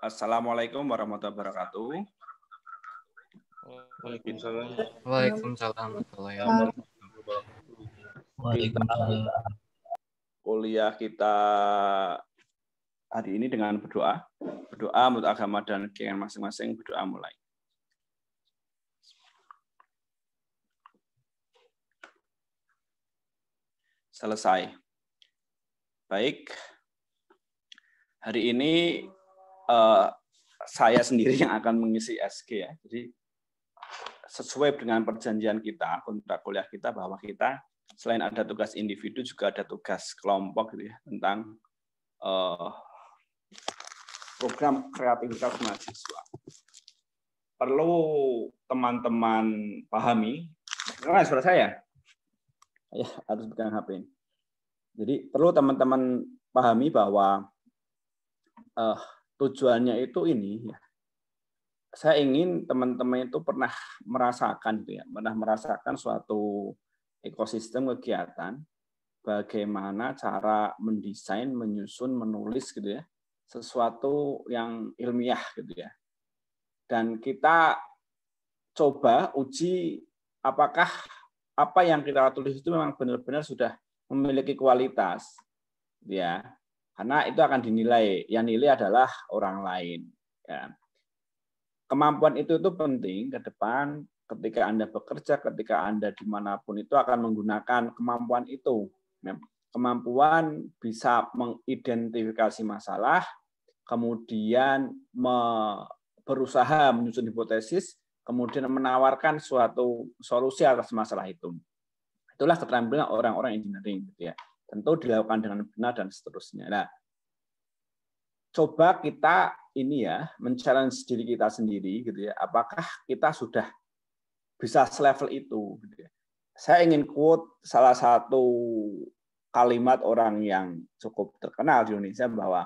Assalamualaikum warahmatullahi wabarakatuh. Waalaikumsalam. Waalaikumsalam warahmatullahi wabarakatuh. Waalaikumsalam. Kuliah kita hari ini dengan berdoa menurut agama dan keyakinan masing-masing. Berdoa mulai. Selesai. Baik. Hari ini saya sendiri yang akan mengisi SG ya. Jadi sesuai dengan perjanjian kita, kontrak kuliah kita, bahwa kita selain ada tugas individu juga ada tugas kelompok gitu ya, tentang program kreativitas mahasiswa. Perlu teman-teman pahami, karena suara saya ya harus pegang HP. Jadi perlu teman-teman pahami bahwa tujuannya itu ini ya. Saya ingin teman-teman itu pernah merasakan gitu ya, pernah merasakan suatu ekosistem kegiatan, bagaimana cara mendesain, menyusun, menulis gitu ya, sesuatu yang ilmiah gitu ya. Dan kita coba uji apakah apa yang kita tulis itu memang benar-benar sudah memiliki kualitas, ya. Karena itu akan dinilai, yang nilai adalah orang lain. Ya. Kemampuan itu penting ke depan ketika Anda bekerja, ketika Anda dimanapun itu akan menggunakan kemampuan itu. Kemampuan bisa mengidentifikasi masalah, kemudian berusaha menyusun hipotesis, kemudian menawarkan suatu solusi atas masalah itu. Itulah keterampilan orang-orang engineering, gitu ya. Tentu dilakukan dengan benar dan seterusnya. Nah, coba kita ini ya men-challenge diri kita sendiri gitu ya. Apakah kita sudah bisa selevel itu gitu ya. Saya ingin quote salah satu kalimat orang yang cukup terkenal di Indonesia bahwa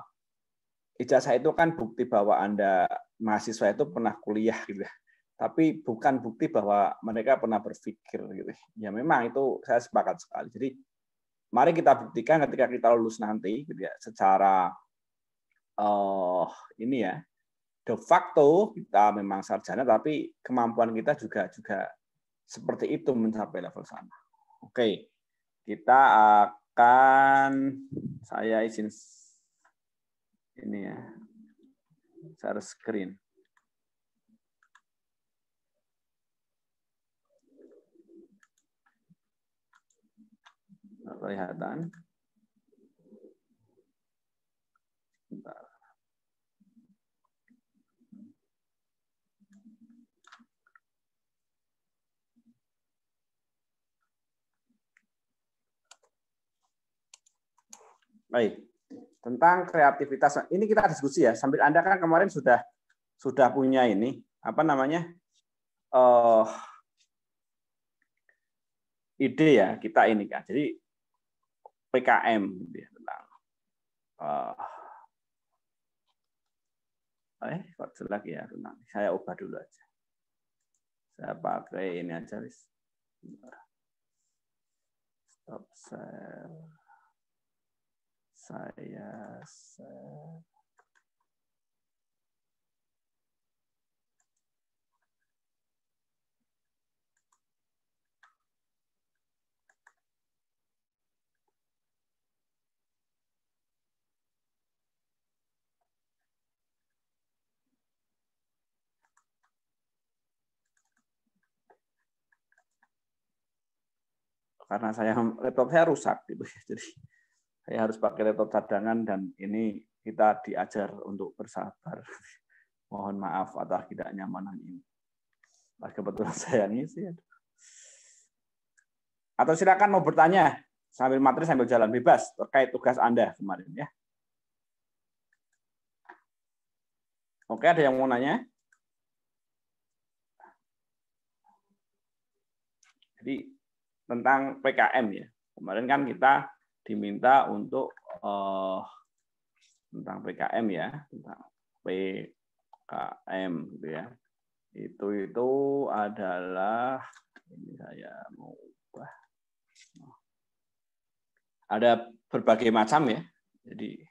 ijazah itu kan bukti bahwa Anda mahasiswa itu pernah kuliah gitu ya. Tapi bukan bukti bahwa mereka pernah berpikir gitu. Ya memang itu saya sepakat sekali. Jadi mari kita buktikan ketika kita lulus nanti gitu ya, secara ini ya, de facto kita memang sarjana, tapi kemampuan kita juga seperti itu mencapai level sana. Oke, kita akan, saya izin ini ya, share screen. Kelihatan. Bentar. Baik, tentang kreativitas. Ini kita diskusi ya. Sambil Anda kan kemarin sudah punya ini apa namanya ide ya kita ini kan. Jadi PKM gitu ya, tentang kok lagi ya tentang. Saya ubah dulu aja. Saya pakai ini aja wis. Stop share. Saya share. Karena laptop saya rusak gitu ya. Jadi saya harus pakai laptop cadangan dan ini kita diajar untuk bersabar. Mohon maaf atas tidak nyamanan ini. Kebetulan saya ngisi. Atau silakan mau bertanya sambil materi sambil jalan bebas terkait tugas Anda kemarin ya. Oke, ada yang mau nanya? Jadi tentang PKM ya. Kemarin kan kita diminta untuk tentang PKM ya, tentang PKM gitu ya. Itu adalah ini saya mau ubah. Ada berbagai macam ya. Jadi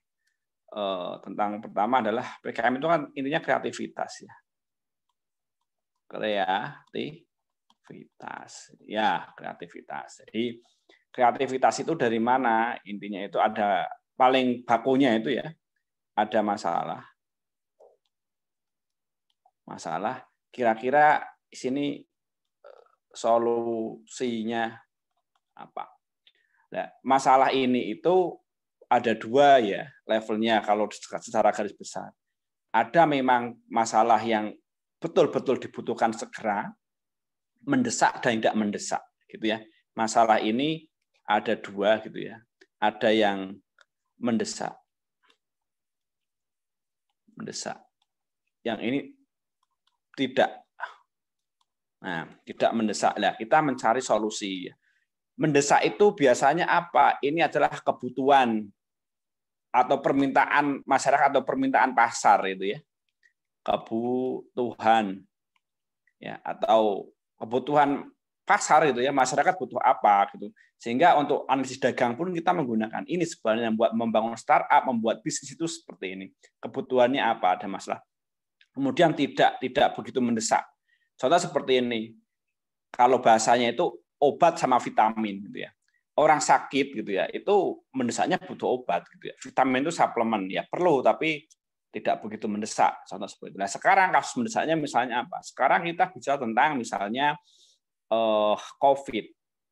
tentang pertama adalah PKM itu kan intinya kreativitas ya. Kreativitas. Ya, kreativitas. Jadi kreativitas itu dari mana? Intinya itu ada paling bakunya itu ya. Ada masalah. Masalah kira-kira di sini solusinya apa? Nah, masalah ini itu ada dua ya levelnya kalau secara garis besar. Ada memang masalah yang betul-betul dibutuhkan segera, mendesak dan tidak mendesak, gitu ya. Masalah ini ada dua gitu ya. Ada yang mendesak, Yang ini tidak. Nah, tidak mendesak. Nah, kita mencari solusi. Mendesak itu biasanya apa? Ini adalah kebutuhan atau permintaan masyarakat atau permintaan pasar itu ya. Kebutuhan ya atau kebutuhan pasar itu ya, masyarakat butuh apa gitu. Sehingga untuk analisis dagang pun kita menggunakan ini sebenarnya buat membangun startup, membuat bisnis itu seperti ini. Kebutuhannya apa? Ada masalah. Kemudian tidak begitu mendesak. Contoh seperti ini. Kalau bahasanya itu obat sama vitamin gitu ya. Orang sakit gitu ya, itu mendesaknya butuh obat gitu ya. Vitamin itu suplemen ya, perlu tapi tidak begitu mendesak. Contoh seperti itu. Nah, sekarang kasus mendesaknya misalnya apa? Sekarang kita bicara tentang misalnya COVID.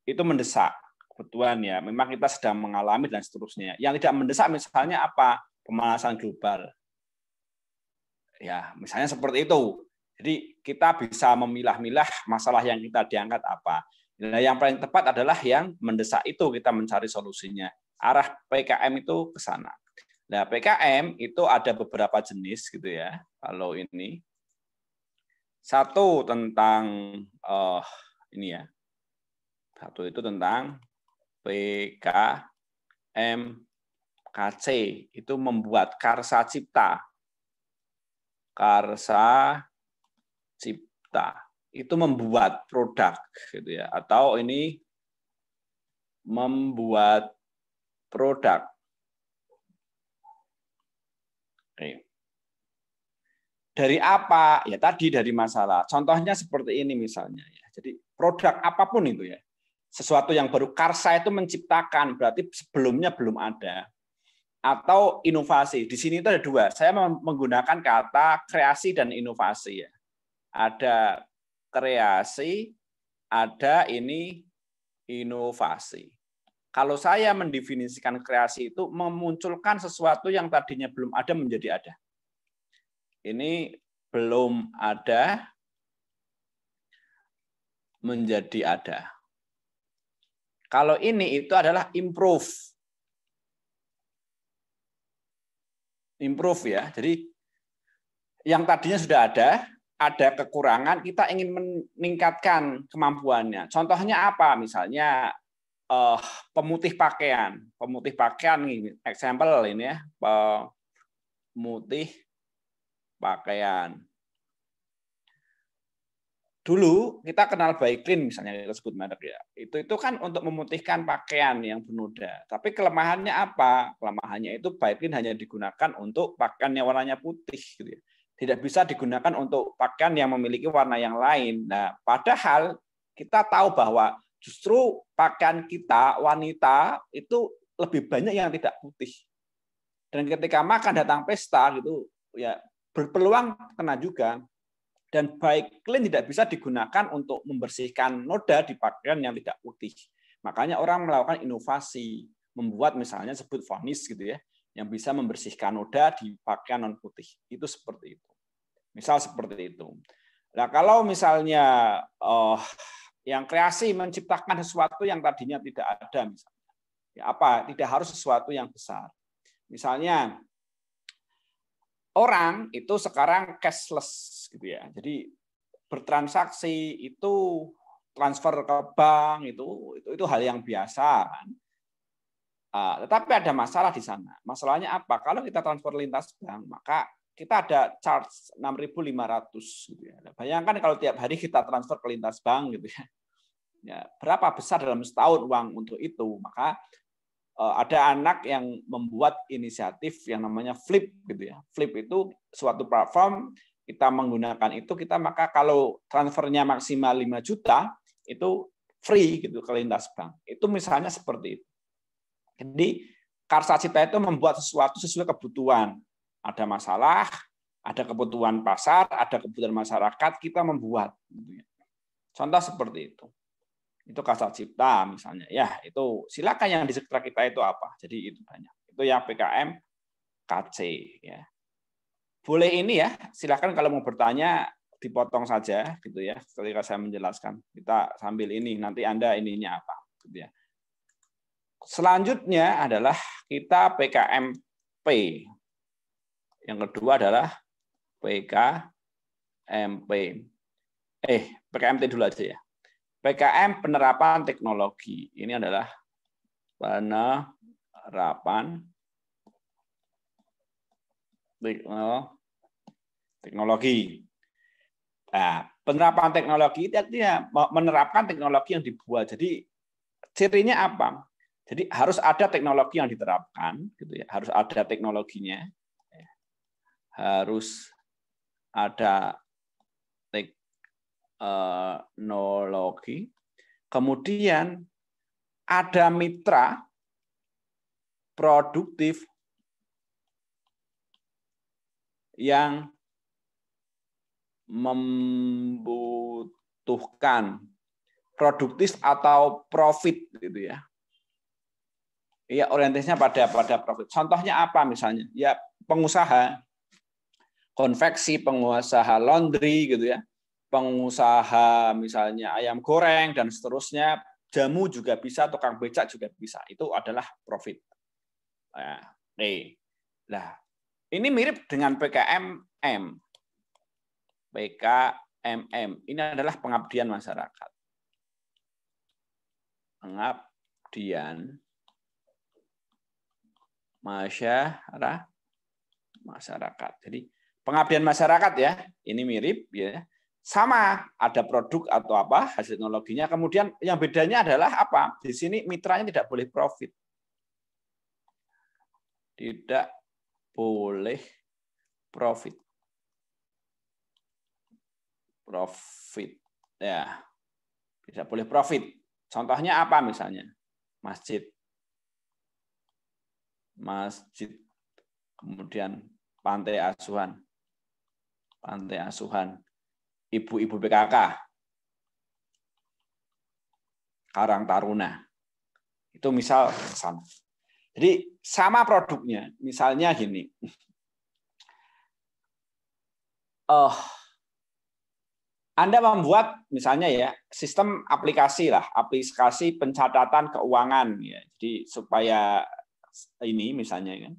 Itu mendesak. Kebetulan ya, memang kita sedang mengalami dan seterusnya. Yang tidak mendesak misalnya apa? Pemanasan global. Ya, misalnya seperti itu. Jadi kita bisa memilah-milah masalah yang kita diangkat apa. Nah, yang paling tepat adalah yang mendesak itu kita mencari solusinya. Arah PKM itu ke sana. Nah, PKM itu ada beberapa jenis gitu ya. Kalau ini satu tentang ini ya. Satu itu tentang PKM KC itu membuat karsa cipta. Karsa cipta itu membuat produk gitu ya, atau ini membuat produk. Oke. Dari apa? Ya tadi dari masalah. Contohnya seperti ini misalnya ya. Jadi produk apapun itu ya. Sesuatu yang baru, karsa itu menciptakan, berarti sebelumnya belum ada. Atau inovasi. Di sini itu ada dua. Saya menggunakan kata kreasi dan inovasi ya. Ada kreasi, ada ini inovasi. Kalau saya mendefinisikan kreasi itu memunculkan sesuatu yang tadinya belum ada menjadi ada. Ini belum ada menjadi ada. Kalau ini itu adalah improve. Improve ya. Jadi yang tadinya sudah ada kekurangan, kita ingin meningkatkan kemampuannya. Contohnya apa? Misalnya pemutih pakaian. Pemutih pakaian ini, example ini ya, pemutih pakaian. Dulu kita kenal Baiklin misalnya, kita sebut merek ya. Itu kan untuk memutihkan pakaian yang bernoda. Tapi kelemahannya apa? Kelemahannya itu Baiklin hanya digunakan untuk pakaian yang warnanya putih gitu ya. Tidak bisa digunakan untuk pakaian yang memiliki warna yang lain. Nah, padahal kita tahu bahwa justru pakaian kita wanita itu lebih banyak yang tidak putih. Dan ketika makan datang pesta gitu ya berpeluang kena juga. Dan Baiklin tidak bisa digunakan untuk membersihkan noda di pakaian yang tidak putih. Makanya orang melakukan inovasi, membuat misalnya sebut varnish gitu ya, yang bisa membersihkan noda di pakaian non putih. Itu seperti itu. Misal seperti itu. Nah, kalau misalnya yang kreasi menciptakan sesuatu yang tadinya tidak ada misalnya. Ya apa? Tidak harus sesuatu yang besar. Misalnya orang itu sekarang cashless gitu ya. Jadi bertransaksi itu transfer ke bank itu hal yang biasa kan. Tetapi ada masalah di sana. Masalahnya apa? Kalau kita transfer lintas bank, maka kita ada charge 6.500 gitu ya. Bayangkan kalau tiap hari kita transfer ke lintas bank gitu ya. Ya, berapa besar dalam setahun uang untuk itu? Maka ada anak yang membuat inisiatif yang namanya Flip gitu ya. Flip itu suatu platform, kita menggunakan itu, maka kalau transfernya maksimal 5 juta itu free gitu ke lintas bank. Itu misalnya seperti itu. Jadi Karsa Cipta itu membuat sesuatu sesuai kebutuhan. Ada masalah, ada kebutuhan pasar, ada kebutuhan masyarakat, kita membuat. Contoh seperti itu. Itu Karsa Cipta misalnya. Ya, itu silakan yang di sekitar kita itu apa. Jadi itu banyak. Itu ya PKM KC ya. Boleh ini ya, silakan kalau mau bertanya dipotong saja gitu ya. Ketika saya menjelaskan. Kita sambil ini nanti Anda ininya apa gitu ya. Selanjutnya adalah kita PKMP. Yang kedua adalah PKMP. PKMT dulu aja ya. PKM penerapan teknologi. Ini adalah penerapan teknologi. Nah, penerapan teknologi itu artinya menerapkan teknologi yang dibuat. Jadi cirinya apa? Jadi harus ada teknologi yang diterapkan, gitu ya. Harus ada teknologinya, harus ada teknologi. Kemudian ada mitra produktif yang membutuhkan produktif atau profit gitu ya. Ya orientasinya pada profit. Contohnya apa misalnya? Ya pengusaha konveksi, pengusaha laundry gitu ya. Pengusaha misalnya ayam goreng dan seterusnya, jamu juga bisa, tukang becak juga bisa. Itu adalah profit. Nah, ini mirip dengan PKMM. PKMM ini adalah pengabdian masyarakat. Pengabdian masyarakat. Jadi pengabdian masyarakat ya, ini mirip ya. Sama, ada produk atau apa hasil teknologinya. Kemudian yang bedanya adalah apa? Di sini mitranya tidak boleh profit. Tidak boleh profit. Ya. Tidak boleh profit. Contohnya apa misalnya? Masjid. Kemudian pantai asuhan. Ibu-ibu PKK, Karang Taruna. Itu misal sama. Jadi sama produknya. Misalnya gini. Anda membuat misalnya ya sistem aplikasi pencatatan keuangan ya. Jadi supaya ini misalnya kan.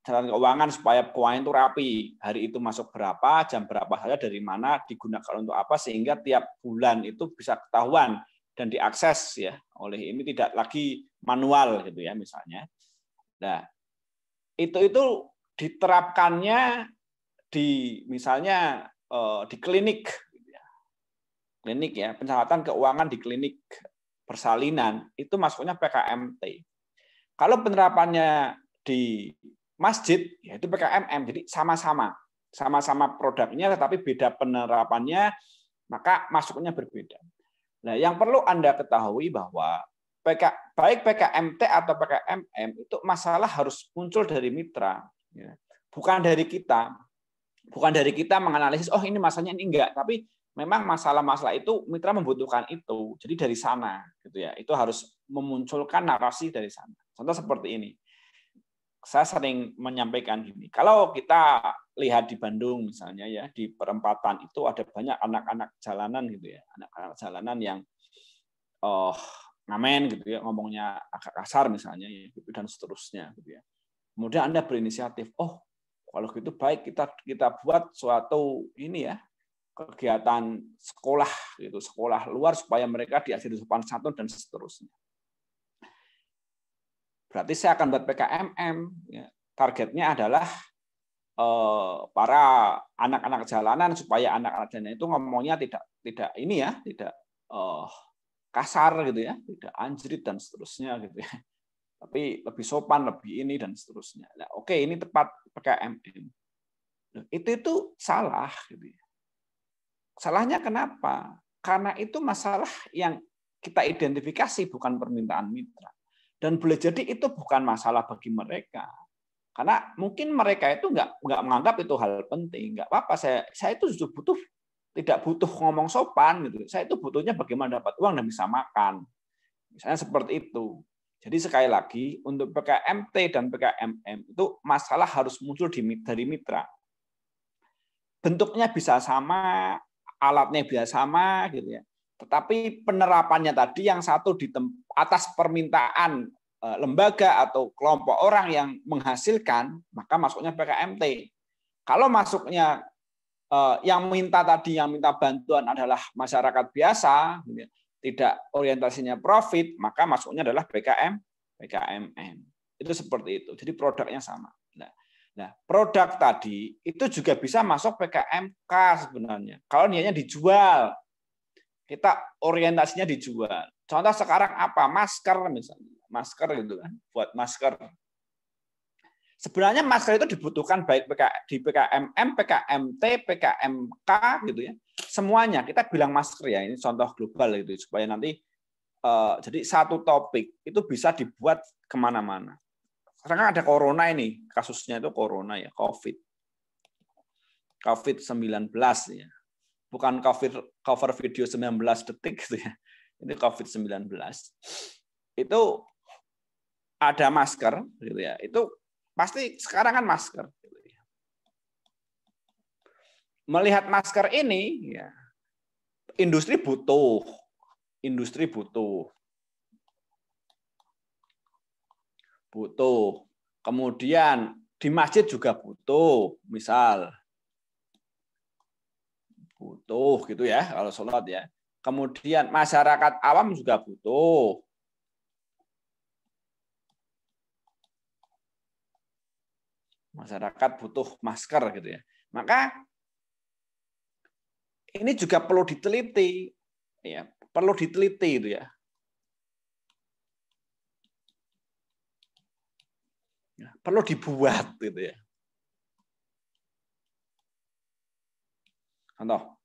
Catatan keuangan supaya keuangan itu rapi. Hari itu masuk berapa, jam berapa saja, dari mana, digunakan untuk apa, sehingga tiap bulan itu bisa ketahuan dan diakses ya oleh ini, tidak lagi manual gitu ya misalnya. Nah, itu diterapkannya di misalnya di klinik ya, pencatatan keuangan di klinik persalinan itu masuknya PKMT. Kalau penerapannya di masjid, yaitu PKMM, jadi sama-sama produknya, tetapi beda penerapannya, maka masuknya berbeda. Nah, yang perlu Anda ketahui bahwa baik PKMT atau PKMM itu masalah harus muncul dari mitra, bukan dari kita. Bukan dari kita menganalisis, oh ini masalahnya ini enggak, tapi memang masalah-masalah itu mitra membutuhkan itu, jadi dari sana, gitu ya. Itu harus memunculkan narasi dari sana. Contoh seperti ini. Saya sering menyampaikan gini, kalau kita lihat di Bandung misalnya ya, di perempatan itu ada banyak anak-anak jalanan gitu ya, anak-anak jalanan yang ngamen gitu ya, ngomongnya agak kasar misalnya ya, gitu, dan seterusnya gitu ya. Kemudian Anda berinisiatif, oh kalau gitu baik kita buat suatu ini ya, kegiatan sekolah gitu, sekolah luar supaya mereka diajari sopan santun dan seterusnya. Berarti saya akan buat PKMM. Targetnya adalah para anak-anak jalanan supaya anak-anak jalanan itu ngomongnya tidak ini ya, tidak kasar gitu ya, tidak anjrit dan seterusnya gitu ya. tapi lebih sopan, lebih ini dan seterusnya. Nah, oke, ini tepat PKMM. Nah, itu salah gitu ya. Salahnya kenapa? Karena itu masalah yang kita identifikasi, bukan permintaan mitra. Dan boleh jadi itu bukan masalah bagi mereka. Karena mungkin mereka itu nggak menganggap itu hal penting. Nggak apa-apa, saya itu justru tidak butuh ngomong sopan gitu. Saya itu butuhnya bagaimana dapat uang dan bisa makan. Misalnya seperti itu. Jadi sekali lagi untuk PKMT dan PKMM itu masalah harus muncul dari mitra. Bentuknya bisa sama, alatnya bisa sama gitu ya. Tetapi penerapannya tadi yang satu di atas permintaan lembaga atau kelompok orang yang menghasilkan, maka masuknya PKMT. Kalau masuknya yang minta bantuan adalah masyarakat biasa, gitu ya, tidak orientasinya profit, maka masuknya adalah PKMM. Itu seperti itu. Jadi produknya sama. Nah, produk tadi itu juga bisa masuk PKMK sebenarnya. Kalau niatnya dijual, kita orientasinya dijual. Contoh sekarang apa? Masker misalnya. Masker gitu kan, buat masker. Sebenarnya masker itu dibutuhkan baik di PKMM, PKMT, PKMK gitu ya. Semuanya kita bilang masker ya, ini contoh global gitu supaya nanti jadi satu topik itu bisa dibuat kemana-mana. Sekarang ada corona ini, kasusnya itu corona ya, COVID-19 ya. Bukan cover video 19 detik gitu ya. Ini COVID-19. Itu ada masker gitu ya. Itu pasti sekarang kan masker. Melihat masker ini, ya, industri butuh. Kemudian di masjid juga butuh, misal. Butuh gitu ya, kalau sholat ya. Kemudian masyarakat awam juga butuh. Masyarakat butuh masker gitu ya. Maka ini juga perlu diteliti, ya, perlu diteliti itu ya. Perlu dibuat gitu ya. Contoh,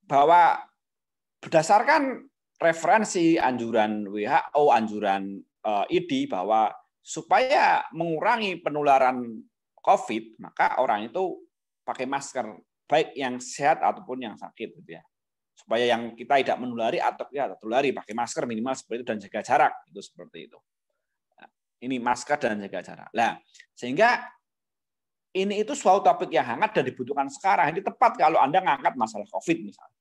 bahwa berdasarkan referensi anjuran WHO, anjuran IDI bahwa supaya mengurangi penularan COVID, maka orang itu pakai masker, baik yang sehat ataupun yang sakit, gitu ya. Supaya yang kita tidak menulari atau tidak tertulari, pakai masker minimal seperti itu dan jaga jarak, itu seperti itu. Nah, ini masker dan jaga jarak. Nah, sehingga ini itu suatu topik yang hangat dan dibutuhkan sekarang. Ini tepat kalau Anda ngangkat masalah COVID misalnya.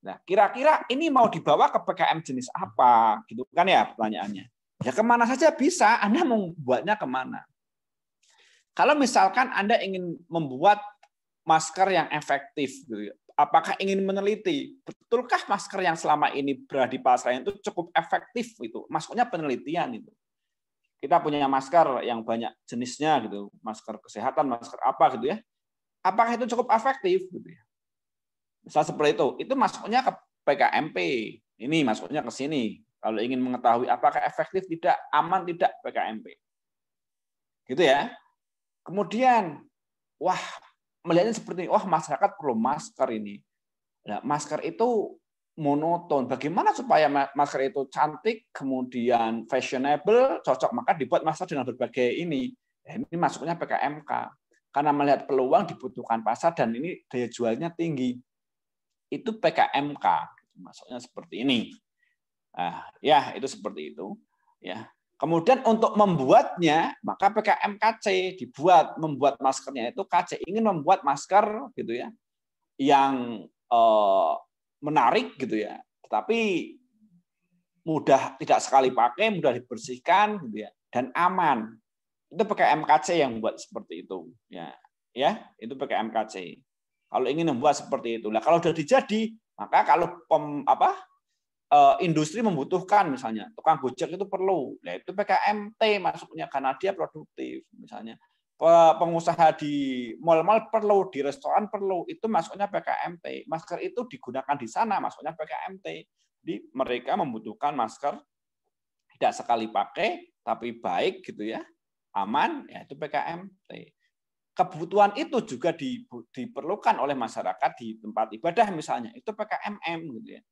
Nah, kira-kira ini mau dibawa ke PKM jenis apa, gitu kan ya pertanyaannya. Ya kemana saja bisa, Anda mau buatnya kemana. Kalau misalkan Anda ingin membuat masker yang efektif, apakah ingin meneliti, betulkah masker yang selama ini berada di pasaran itu cukup efektif? Itu masuknya penelitian itu. Kita punya masker yang banyak jenisnya, gitu, masker kesehatan, masker apa gitu ya. Apakah itu cukup efektif? Gitu ya. Misal seperti itu masuknya ke PKMP. Ini masuknya ke sini. Kalau ingin mengetahui apakah efektif tidak, aman tidak PKMP. Gitu ya. Kemudian, melihatnya seperti ini, masyarakat perlu masker ini. Nah, masker itu monoton. Bagaimana supaya masker itu cantik, kemudian fashionable, cocok, maka dibuat masker dengan berbagai ini. Ini masuknya PKMK. Karena melihat peluang dibutuhkan pasar dan ini daya jualnya tinggi. Itu PKMK. Masuknya seperti ini. Nah, ya itu seperti itu. Ya. Kemudian untuk membuatnya, maka PKMKC membuat maskernya itu KC ingin membuat masker gitu ya, yang menarik gitu ya, tetapi mudah, tidak sekali pakai, mudah dibersihkan gitu ya, dan aman. Itu PKMKC yang buat seperti itu. Ya, itu PKMKC. Kalau ingin membuat seperti itu, kalau sudah dijadi, maka kalau industri membutuhkan misalnya tukang gojek itu perlu, yaitu PKMT masuknya karena dia produktif misalnya. Pengusaha di mal-mal perlu, di restoran perlu, itu masuknya PKMT. Masker itu digunakan di sana, masuknya PKMT. Jadi mereka membutuhkan masker tidak sekali pakai, tapi baik gitu ya, aman, ya itu PKMT. Kebutuhan itu juga diperlukan oleh masyarakat di tempat ibadah misalnya, itu PKMM gitu ya.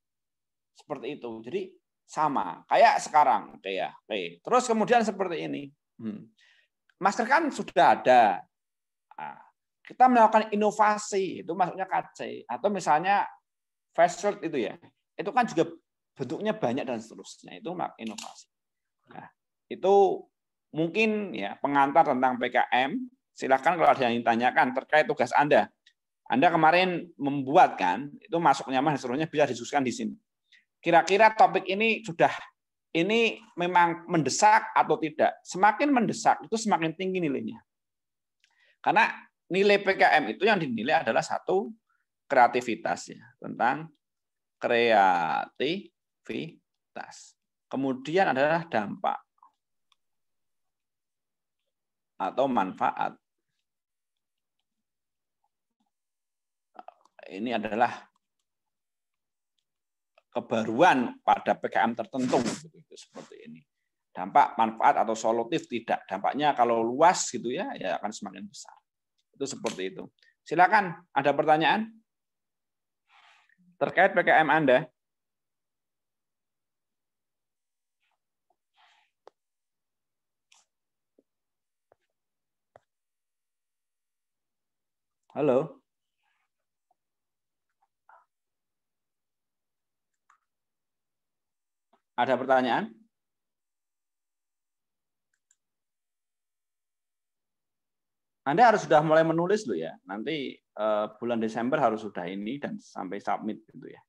Seperti itu. Jadi sama, kayak sekarang kayak. Terus kemudian seperti ini. Masker kan sudah ada. Nah, kita melakukan inovasi, itu maksudnya KC atau misalnya face shield itu ya. Itu kan juga bentuknya banyak dan seterusnya. Itu inovasi. Nah, itu mungkin ya pengantar tentang PKM. Silakan kalau ada yang ditanyakan terkait tugas Anda. Anda kemarin membuat kan, itu masuknya mas seluruhnya bisa diskusikan di sini. Kira-kira topik ini memang mendesak atau tidak? Semakin mendesak itu semakin tinggi nilainya. Karena nilai PKM itu yang dinilai adalah satu kreativitas ya, tentang kreativitas. Kemudian adalah dampak atau manfaat. Ini adalah kebaruan pada PKM tertentu seperti ini. Dampak, manfaat atau solutif tidak. Dampaknya kalau luas gitu ya akan semakin besar. Itu seperti itu. Silakan, ada pertanyaan terkait PKM Anda? Halo? Ada pertanyaan? Anda harus sudah mulai menulis loh ya. Nanti bulan Desember harus sudah ini dan sampai submit gitu ya.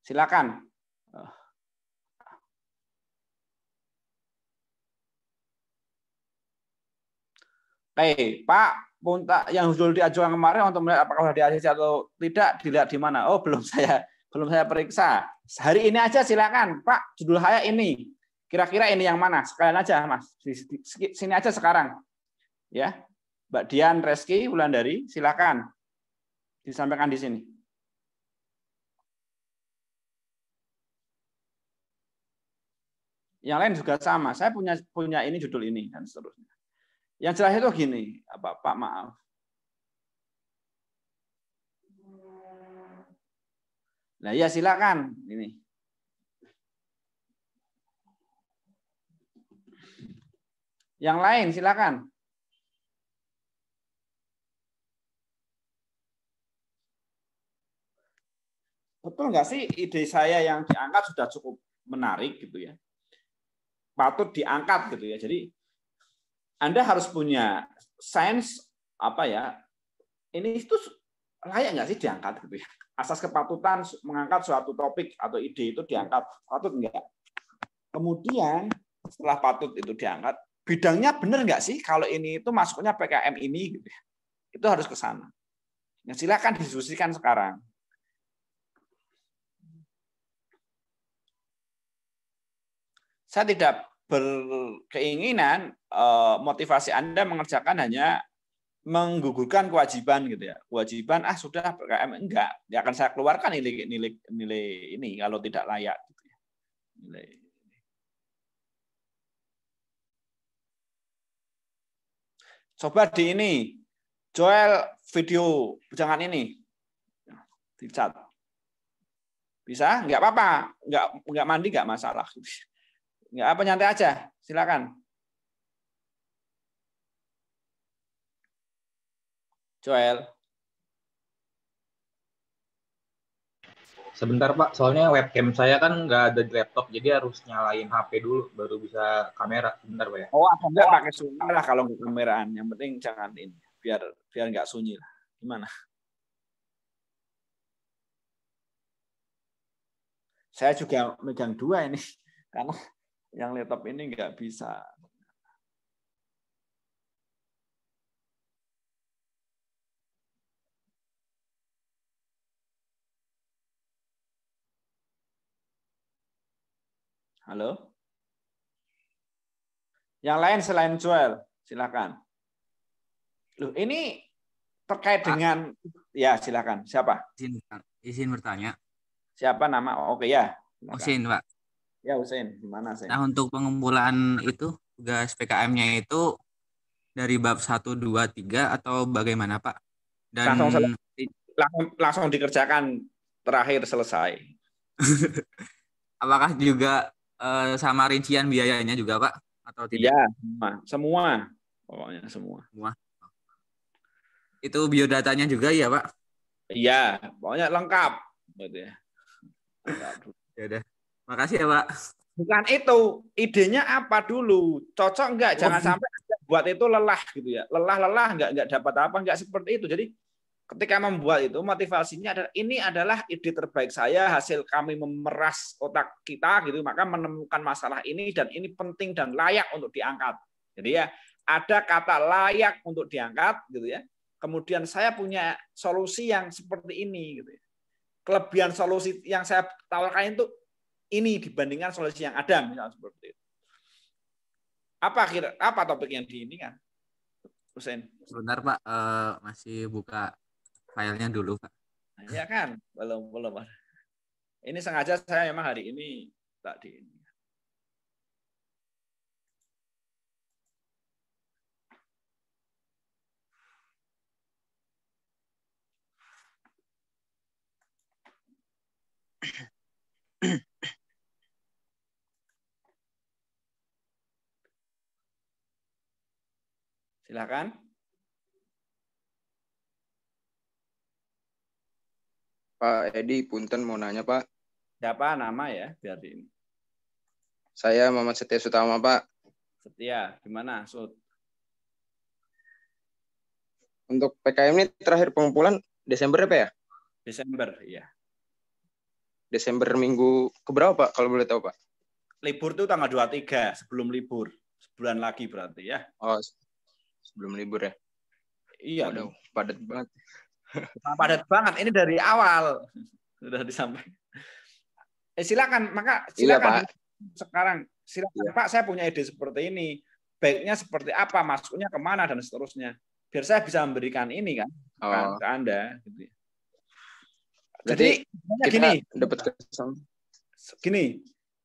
Silakan. Oke, Pak Punta yang sudah diajukan kemarin untuk melihat apakah sudah di ACC atau tidak, dilihat di mana? Oh, belum saya periksa. Hari ini aja silakan, Pak. Judul saya ini. Kira-kira ini yang mana? Sekalian aja, Mas. Sini aja sekarang. Ya. Mbak Dian Reski Wulandari, silakan. Disampaikan di sini. Yang lain juga sama. Saya punya ini judul ini dan seterusnya. Yang jelas itu gini, Pak, maaf. Nah, ya silakan ini. Yang lain silakan. Betul nggak sih ide saya yang diangkat sudah cukup menarik gitu ya? Patut diangkat gitu ya. Jadi Anda harus punya sense apa ya? Ini itu layak nggak sih diangkat gitu ya? Asas kepatutan mengangkat suatu topik atau ide itu diangkat, patut enggak? Kemudian setelah patut itu diangkat, bidangnya benar nggak sih kalau ini itu masuknya PKM ini gitu ya? Itu harus ke sana. Nah, silakan diskusikan sekarang. Saya tidak berkeinginan motivasi Anda mengerjakan hanya menggugurkan kewajiban gitu ya. Kewajiban sudah PKM enggak. Ya akan saya keluarkan nilai ini kalau tidak layak gitu ya. Nilai. Coba di ini Joel video jangan ini di chat. Bisa? Enggak apa-apa. Enggak mandi enggak masalah. Enggak apa, nyantai aja. Silakan. Joel. Sebentar Pak, soalnya webcam saya kan nggak ada di laptop, jadi harus nyalain HP dulu baru bisa kamera. Sebentar Pak ya. Oh, ada enggak pakai sunyi lah kalau nggak kameraan. Yang penting jangan ini. Biar nggak sunyi lah. Gimana? Saya juga megang dua ini. Karena yang laptop ini nggak bisa. Halo? Yang lain selain Joel, silakan. Loh, ini terkait Pak, dengan ya silakan. Siapa? izin bertanya. Siapa nama? Oke ya. Silakan. Osin, Pak. Ya Husein, gimana Sen? Nah, untuk pengumpulan itu tugas PKM-nya itu dari bab 1, 2, 3 atau bagaimana, Pak? Dan Langsung langsung dikerjakan terakhir selesai. apakah juga sama rincian biayanya juga, Pak? Atau Iya, tidak? semua. Pokoknya semua. Semua. Itu biodatanya juga ya, Pak? Iya, pokoknya lengkap. Gitu ya. Lengkap. Ya udah. Makasih ya, Pak. Bukan itu, idenya apa dulu? Cocok enggak? Oh, Jangan sampai buat itu lelah gitu ya. Lelah enggak dapat apa, enggak seperti itu. Jadi ketika membuat itu motivasinya adalah ini adalah ide terbaik saya, hasil kami memeras otak kita gitu, maka menemukan masalah ini dan ini penting dan layak untuk diangkat. Jadi ya ada kata layak untuk diangkat gitu ya. Kemudian saya punya solusi yang seperti ini gitu ya. Kelebihan solusi yang saya tawarkan itu ini dibandingkan solusi yang ada misalnya seperti itu. Apa topik yang di ini kan? Husein. sebentar, Pak. Masih buka filenya dulu, Pak. Ya kan? Belum. Ini sengaja saya memang hari ini tak di ini. Silakan. Pak Edi, punten mau nanya Pak. Siapa nama ya biar di ini. Saya Muhammad Setia Sutama Pak. Setia, gimana Sud? Untuk PKM ini terakhir pengumpulan Desember apa ya? Desember, iya. Desember minggu keberapa Pak kalau boleh tahu Pak? Libur tuh tanggal 23 sebelum libur. Sebulan lagi berarti ya. Oh, sebelum libur ya? Iya. Waduh, padat banget. Padat banget. Ini dari awal sudah disampaikan. Silakan, maka silakan iya, Pak. Sekarang silakan Iya. Pak, saya punya ide seperti ini. Baiknya seperti apa, masuknya kemana dan seterusnya. Biar saya bisa memberikan ini kan ke Anda. Gitu. Jadi gini,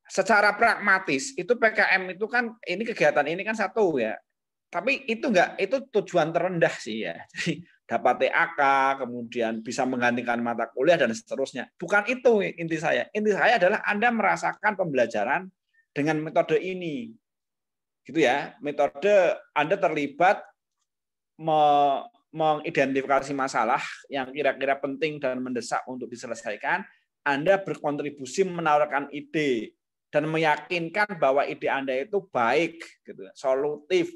secara pragmatis itu PKM itu kan ini kegiatan ini kan satu ya. Tapi itu tujuan terendah sih ya. Jadi dapat TAK, kemudian bisa menggantikan mata kuliah dan seterusnya. Bukan itu inti saya. Inti saya adalah Anda merasakan pembelajaran dengan metode ini. Gitu ya. Metode Anda terlibat mengidentifikasi masalah yang kira-kira penting dan mendesak untuk diselesaikan. Anda berkontribusi menawarkan ide dan meyakinkan bahwa ide Anda itu baik, gitu, solutif.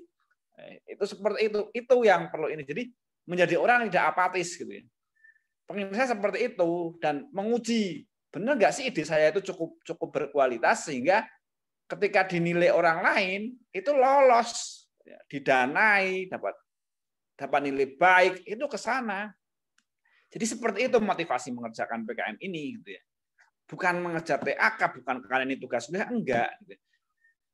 Itu seperti itu yang perlu ini. Jadi menjadi orang yang tidak apatis gitu ya. Pengen saya seperti itu dan menguji benar nggak sih ide saya itu cukup berkualitas sehingga ketika dinilai orang lain itu lolos, didanai, dapat nilai baik itu ke sana. Jadi seperti itu motivasi mengerjakan PKM ini gitu ya. Bukan mengejar TAK, bukan karena ini tugas kuliah, enggak. Gitu.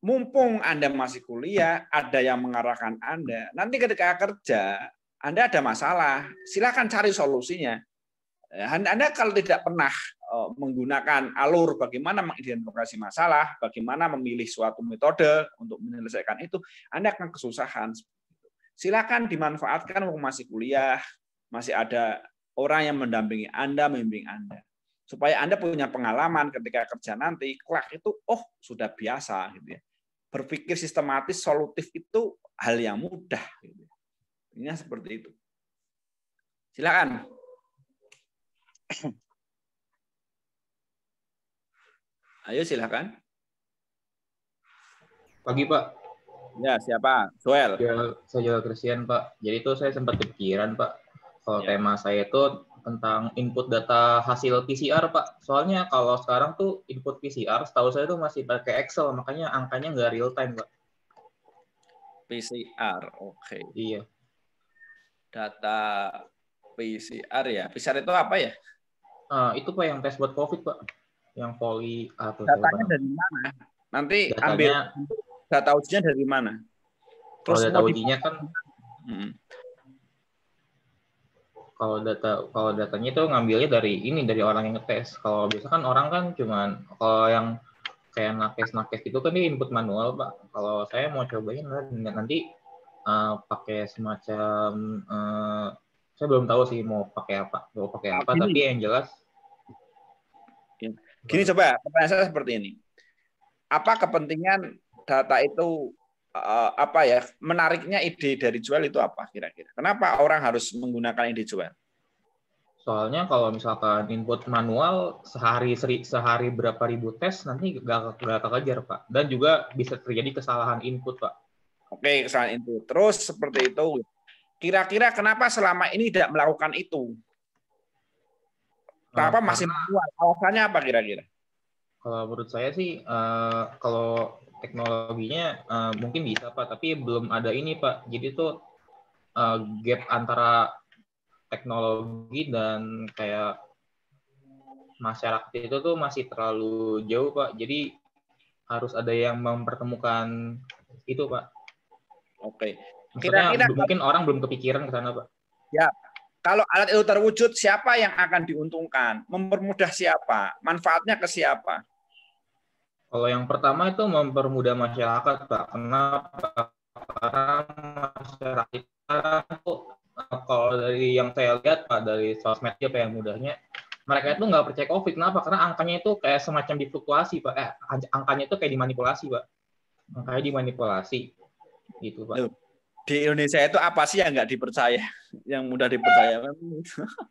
Mumpung Anda masih kuliah, ada yang mengarahkan Anda. Nanti ketika kerja, Anda ada masalah, silakan cari solusinya. Anda kalau tidak pernah menggunakan alur bagaimana mengidentifikasi masalah, bagaimana memilih suatu metode untuk menyelesaikan itu, Anda akan kesusahan. Silakan dimanfaatkan waktu masih kuliah, masih ada orang yang mendampingi Anda, membimbing Anda. Supaya Anda punya pengalaman ketika kerja nanti, kelak itu sudah biasa gitu ya. Berpikir sistematis, solutif itu hal yang mudah gitu. Ini seperti itu. Silakan. Ayo silakan. Pagi Pak. Ya, siapa? Joel. Saya Joel Christian Pak. Jadi itu saya sempat kepikiran Pak. Kalau tema saya itu tentang input data hasil PCR Pak. Soalnya kalau sekarang tuh input PCR setahu saya tuh masih pakai Excel, makanya angkanya nggak real time Pak. PCR, oke. Iya. Data PCR ya. PCR itu apa ya? Itu Pak yang tes buat COVID Pak. Yang poli atau datanya dari mana? Nanti datanya, ambil data ujinya dari mana? Kalau data ujinya kan kalau datanya itu ngambilnya dari orang yang ngetes. Kalau biasa kan orang kan cuman kalau yang kayak nakes itu kan dia input manual, Pak. Kalau saya mau cobain nanti pakai semacam saya belum tahu sih mau pakai apa, tapi yang jelas gini, coba pertanyaan saya seperti ini. Apa kepentingan data itu, apa ya, menariknya ide dari Juel itu apa kira-kira? Kenapa orang harus menggunakan ide Juel? Soalnya kalau misalkan input manual sehari berapa ribu tes nanti nggak kekejar, Pak. Dan juga bisa terjadi kesalahan input, Pak. Oke, kesalahan input. Terus seperti itu. Kira-kira kenapa selama ini tidak melakukan itu? Kenapa masih manual? Alasannya apa kira-kira? Kalau menurut saya sih, kalau teknologinya mungkin bisa, Pak, tapi belum ada ini, Pak. Jadi tuh gap antara teknologi dan kayak masyarakat itu tuh masih terlalu jauh, Pak. Jadi harus ada yang mempertemukan itu, Pak. Oke. Kira-kira mungkin orang belum kepikiran ke sana, Pak. Ya. Kalau alat itu terwujud, siapa yang akan diuntungkan? Mempermudah siapa? Manfaatnya ke siapa? Kalau yang pertama itu mempermudah masyarakat, Pak. Kenapa? Karena masyarakat itu, kalau dari yang saya lihat, Pak, dari sosmed apa yang mudahnya, mereka itu nggak percaya COVID. Kenapa? Karena angkanya itu kayak semacam difluktuasi, Pak. Angkanya itu kayak dimanipulasi, Pak. Angkanya dimanipulasi. Gitu, Pak. Di Indonesia itu apa sih yang nggak dipercaya? Yang mudah dipercaya?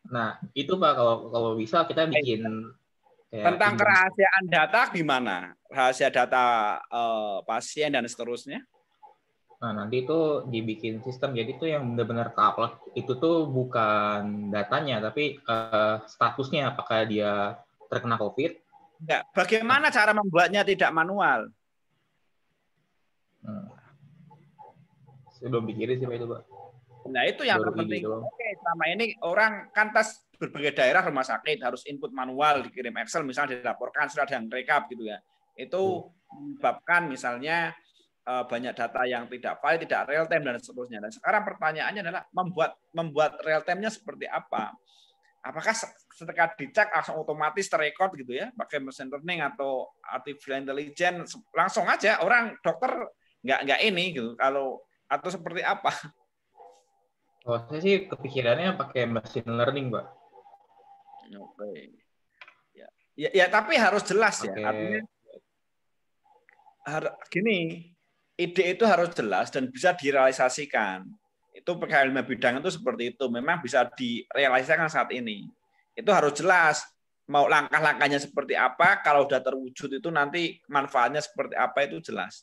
Nah, itu Pak, kalau bisa kita bikin tentang kerahasiaan data gimana? Rahasia data pasien dan seterusnya? Nah, nanti itu dibikin sistem. Jadi itu yang benar-benar ke-upload itu tuh bukan datanya, tapi statusnya apakah dia terkena COVID. Ya, bagaimana cara membuatnya tidak manual? Saya belum pikirin sih Pak itu, Pak. Nah, itu yang terpenting. Oke, selama ini orang kan tes berbagai daerah rumah sakit harus input manual, dikirim Excel misalnya, dilaporkan sudah ada yang rekap gitu ya. Itu menyebabkan misalnya banyak data yang tidak valid, tidak real time dan seterusnya. Dan sekarang pertanyaannya adalah membuat real time-nya seperti apa? Apakah ketika dicek langsung otomatis terrekod gitu ya, pakai machine learning atau artificial intelligence, langsung aja orang dokter nggak ini gitu. Kalau atau seperti apa? Oh, saya sih kepikirannya pakai machine learning, Pak. Oke. Ya, tapi harus jelas ya. Artinya gini, ide itu harus jelas dan bisa direalisasikan. Itu PKL 5 bidang itu seperti itu. Memang bisa direalisasikan saat ini. Itu harus jelas. Mau langkah-langkahnya seperti apa, kalau sudah terwujud itu nanti manfaatnya seperti apa itu jelas.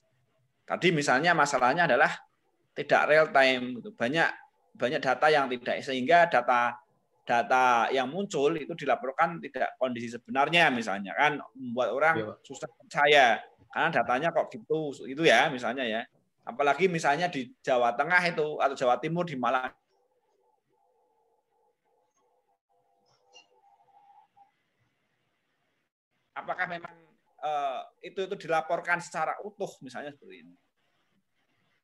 Tadi misalnya masalahnya adalah tidak real time, banyak data yang tidak, sehingga data yang muncul itu dilaporkan tidak kondisi sebenarnya, misalnya kan membuat orang susah percaya karena datanya kok gitu ya, misalnya ya. Apalagi misalnya di Jawa Tengah itu atau Jawa Timur, di Malang. Apakah memang itu dilaporkan secara utuh misalnya seperti ini?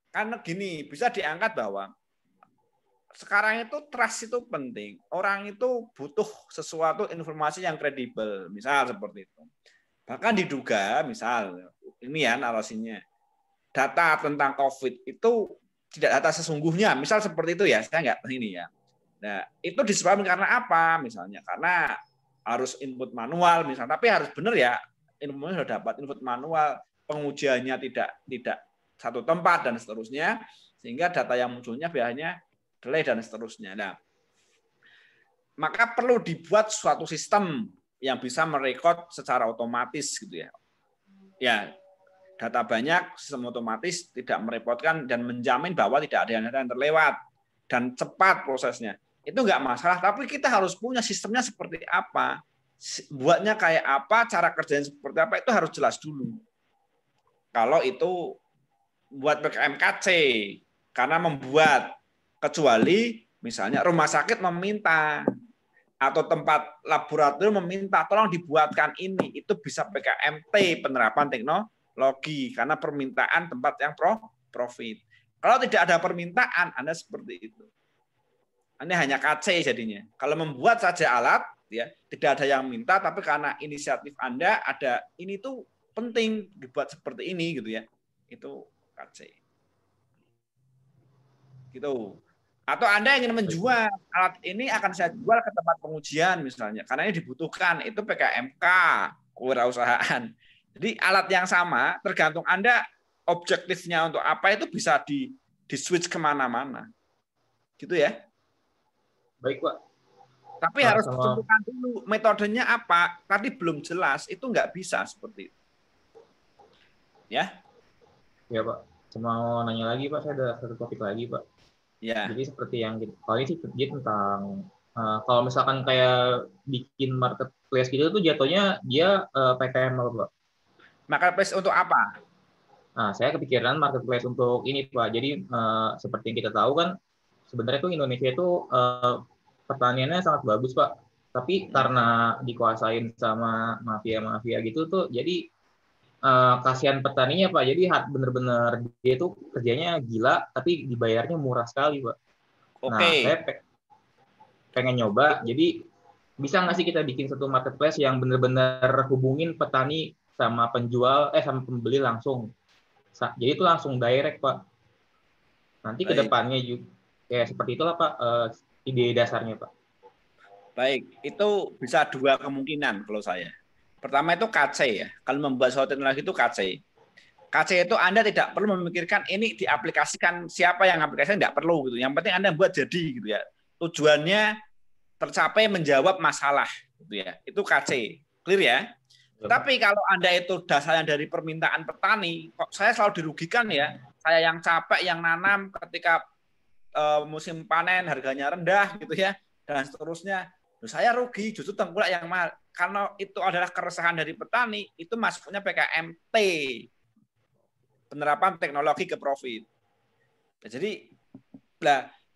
Karena gini, bisa diangkat bahwa sekarang itu trust itu penting. Orang itu butuh sesuatu informasi yang kredibel, misal seperti itu. Bahkan diduga, misal ini ya narasinya, data tentang COVID itu tidak data sesungguhnya, misal seperti itu ya, saya nggak ini ya. Nah, itu disebabkan karena apa? Misalnya karena harus input manual, misalnya, tapi harus benar ya, informasinya sudah dapat input manual, pengujiannya tidak satu tempat dan seterusnya, sehingga data yang munculnya biasanya delay dan seterusnya. Nah, maka perlu dibuat suatu sistem yang bisa merekod secara otomatis gitu ya. Ya, data banyak, sistem otomatis tidak merepotkan dan menjamin bahwa tidak ada yang terlewat dan cepat prosesnya. Itu enggak masalah, tapi kita harus punya sistemnya seperti apa, buatnya kayak apa, cara kerjanya seperti apa, itu harus jelas dulu. Kalau itu buat PKMKC, karena membuat, kecuali misalnya rumah sakit meminta atau tempat laboratorium meminta, tolong dibuatkan ini, itu bisa PKMT, penerapan teknologi, karena permintaan tempat yang profit. Kalau tidak ada permintaan, Anda seperti itu. Anda hanya KC jadinya. Kalau membuat saja alat, ya tidak ada yang minta, tapi karena inisiatif Anda ada ini tuh penting dibuat seperti ini gitu ya. Itu KC. Gitu. Atau Anda ingin menjual alat ini akan saya jual ke tempat pengujian misalnya, karena ini dibutuhkan, itu PKMK kewirausahaan. Jadi alat yang sama, tergantung Anda objektifnya untuk apa itu bisa di switch kemana-mana, gitu ya. Baik Pak. Tapi harus ditentukan dulu metodenya apa. Tadi belum jelas, itu nggak bisa seperti itu. Ya. Ya Pak. Mau nanya lagi Pak, saya ada satu topik lagi Pak. Ya. Jadi seperti yang kalau ini sih dia tentang kalau misalkan kayak bikin marketplace gitu tuh jatuhnya dia PKM apa Pak? Marketplace untuk apa? Nah, saya kepikiran marketplace untuk ini Pak. Jadi seperti yang kita tahu kan sebenarnya tuh Indonesia itu pertaniannya sangat bagus Pak. Tapi karena dikuasain sama mafia-mafia gitu tuh jadi kasihan petaninya Pak, jadi benar-benar dia itu kerjanya gila, tapi dibayarnya murah sekali Pak. Oke. Nah, saya pengen nyoba, jadi bisa nggak sih kita bikin satu marketplace yang benar-benar hubungin petani sama penjual, sama pembeli langsung. Jadi itu langsung direct Pak. Nanti ke depannya juga kayak seperti itulah Pak, ide dasarnya Pak. Baik, itu bisa dua kemungkinan kalau saya. Pertama itu KC ya. Kalau membuat suatu teknologi itu KC. KC itu Anda tidak perlu memikirkan ini diaplikasikan siapa yang aplikasikan, tidak perlu gitu. Yang penting Anda buat jadi gitu ya. Tujuannya tercapai menjawab masalah gitu ya. Itu KC. Clear ya? Tapi kalau Anda itu dasarnya dari permintaan petani, kok saya selalu dirugikan ya. Saya yang capek, yang nanam ketika musim panen harganya rendah gitu ya, dan seterusnya. Saya rugi, justru tengkulak yang mahal. Karena itu adalah keresahan dari petani, itu masuknya PKMT. Penerapan teknologi ke profit. Nah, jadi,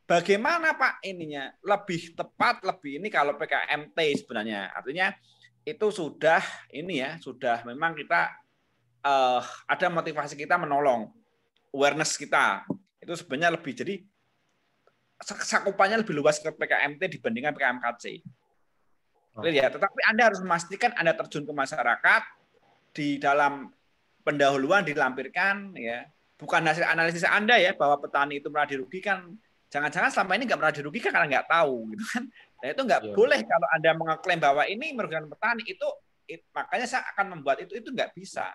bagaimana Pak ininya? Lebih tepat, lebih ini kalau PKMT sebenarnya. Artinya itu sudah ini ya, sudah memang kita ada motivasi kita menolong. Awareness kita. Itu sebenarnya lebih, jadi cakupannya lebih luas ke PKMT dibandingkan PKMKC. Ya, tetapi Anda harus memastikan Anda terjun ke masyarakat di dalam pendahuluan dilampirkan ya, bukan hasil analisis Anda ya bahwa petani itu pernah dirugikan. Jangan-jangan selama ini nggak pernah dirugikan karena nggak tahu gitu kan. Nah, itu nggak boleh kalau Anda mengeklaim bahwa ini merugikan petani itu makanya saya akan membuat itu nggak bisa.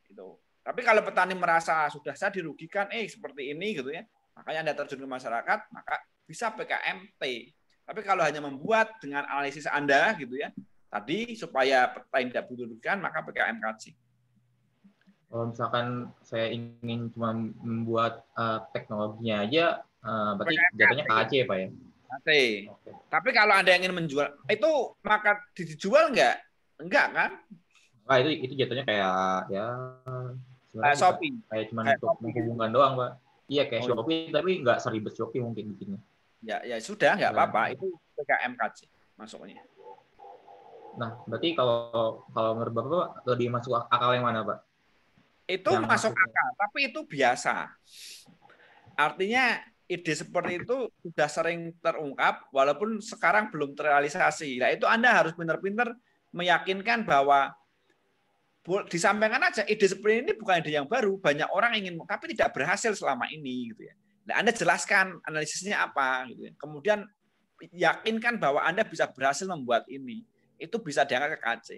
Gitu. Tapi kalau petani merasa sudah saya dirugikan seperti ini gitu ya, makanya Anda terjun ke masyarakat, maka bisa PKMT. Tapi kalau hanya membuat dengan analisis Anda gitu ya, tadi supaya petani tidak dirugikan, maka PKMKC. Kalau misalkan saya ingin cuma membuat teknologinya aja, berarti jatuhnya KC Pak ya? KC. Okay. Tapi kalau Anda ingin menjual, itu maka dijual nggak? Enggak kan? Nah, itu jatuhnya kayak ya Shopee. Kayak cuma untuk menghubungkan doang Pak. Iya kayak Shopee, tapi nggak seribet Shopee mungkin bikinnya. Ya sudah, nggak apa-apa. Itu PKMKC masuknya. Nah, berarti kalau menurut Bapak lebih masuk akal yang mana Pak? Itu yang masuk akal, tapi itu biasa. Artinya ide seperti itu sudah sering terungkap, walaupun sekarang belum terrealisasi. Nah, itu Anda harus pintar-pintar meyakinkan bahwa disampaikan aja ide seperti ini bukan ide yang baru, banyak orang ingin, tapi tidak berhasil selama ini gitu ya. Nah, Anda jelaskan analisisnya apa gitu ya. Kemudian yakinkan bahwa Anda bisa berhasil membuat ini. Itu bisa diangkat ke KC.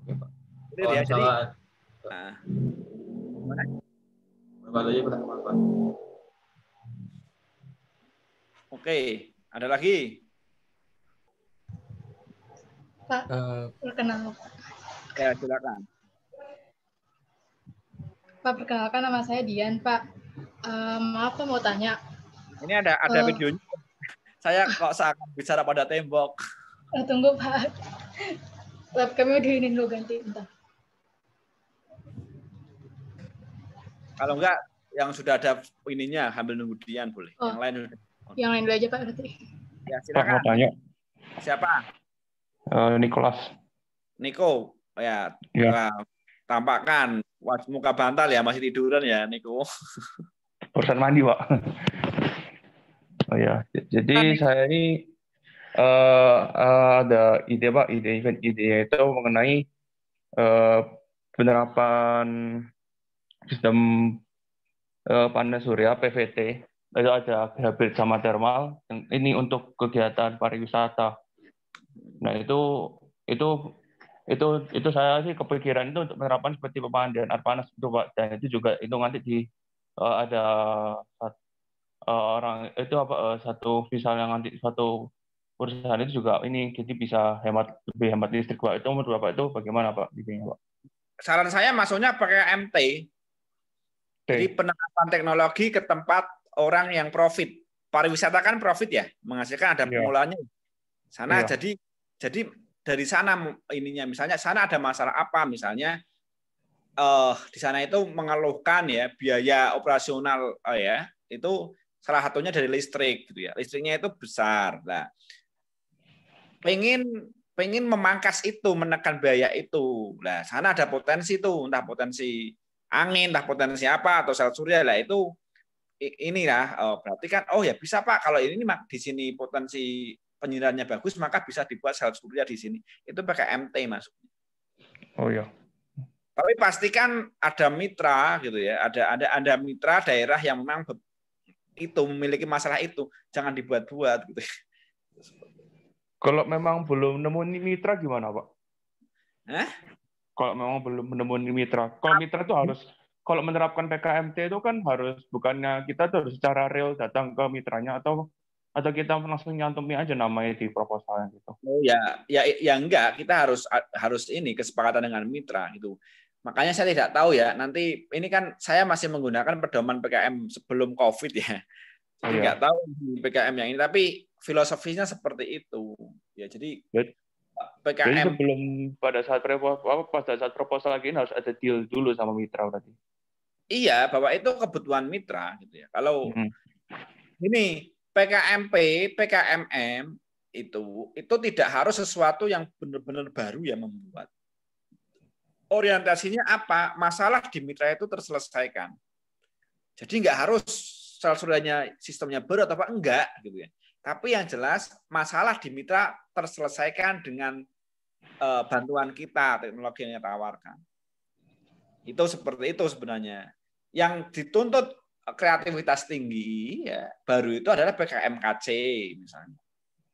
Oke, Pak. Ya, jadi Oke, ada lagi? Pak, perkenalkan. Ya, silakan. Pak, perkenalkan nama saya Dian, Pak. Maaf, Pak, mau tanya. Ini ada videonya. Saya kok seakan bicara pada tembok. Tunggu, Pak. Webcamnya diinin dulu ganti. Bentar. Kalau enggak, yang sudah ada ininya, ambil nunggu Dian boleh. Yang lain dulu aja, Pak. Berarti. Ya, silakan. Pak, mau tanya. Siapa? Nicholas. Niko. Ya. Tampakkan muka bantal ya, masih tiduran ya, Niko. Urusan mandi, Pak. Oh ya, jadi saya ini ada ide, Pak. Ide itu mengenai penerapan sistem panas surya PVT, itu ada hybrid sama thermal. Ini untuk kegiatan pariwisata. Nah itu saya sih kepikiran itu untuk penerapan seperti pemandian air panas itu Pak. Dan itu juga itu nanti ada orang itu satu misalnya nanti suatu perusahaan itu juga ini jadi bisa lebih hemat listrik Pak. Itu menurut Bapak itu bagaimana Pak? Pak? Saran saya masuknya pakai MT. Jadi penerapan teknologi ke tempat orang yang profit. Pariwisata kan profit ya, menghasilkan ada pengolahannya. Sana jadi dari sana ininya misalnya sana ada masalah apa misalnya di sana itu mengeluhkan ya biaya operasional ya itu salah satunya dari listrik gitu ya. Listriknya itu besar. Nah, pengen memangkas itu, menekan biaya itu. Nah, sana ada potensi tuh, entah potensi angin, entah potensi apa atau sel surya lah itu inilah berarti kan ya bisa Pak kalau ini di sini potensi penyinarannya bagus maka bisa dibuat sel surya di sini. Itu pakai MT masuknya. Oh iya. Tapi pastikan ada mitra gitu ya. Ada mitra daerah yang memang itu memiliki masalah itu, jangan dibuat-buat gitu. Kalau memang belum nemu mitra gimana Pak? Kalau memang belum menemui mitra, kalau mitra itu harus kalau menerapkan PKMT itu kan harus bukannya kita tuh harus secara real datang ke mitranya atau kita langsung nyantumi aja namanya di proposalnya gitu. Oh ya enggak, kita harus ini kesepakatan dengan mitra gitu. Makanya saya tidak tahu ya, nanti ini kan saya masih menggunakan pedoman PKM sebelum Covid ya. Jadi nggak tahu PKM yang ini, tapi filosofinya seperti itu. Ya jadi PKM. Jadi sebelum pada saat proposal lagi harus ada deal dulu sama mitra berarti. Iya, bahwa itu kebutuhan mitra gitu ya. Kalau ini PKMP, PKMM itu tidak harus sesuatu yang benar-benar baru ya membuat. Orientasinya apa? Masalah di mitra itu terselesaikan. Jadi nggak harus sel suryanya sistemnya baru atau apa enggak gitu ya. Tapi yang jelas masalah di mitra terselesaikan dengan bantuan kita, teknologi yang kita tawarkan. Itu seperti itu sebenarnya. Yang dituntut kreativitas tinggi ya baru itu adalah PKMKC misalnya.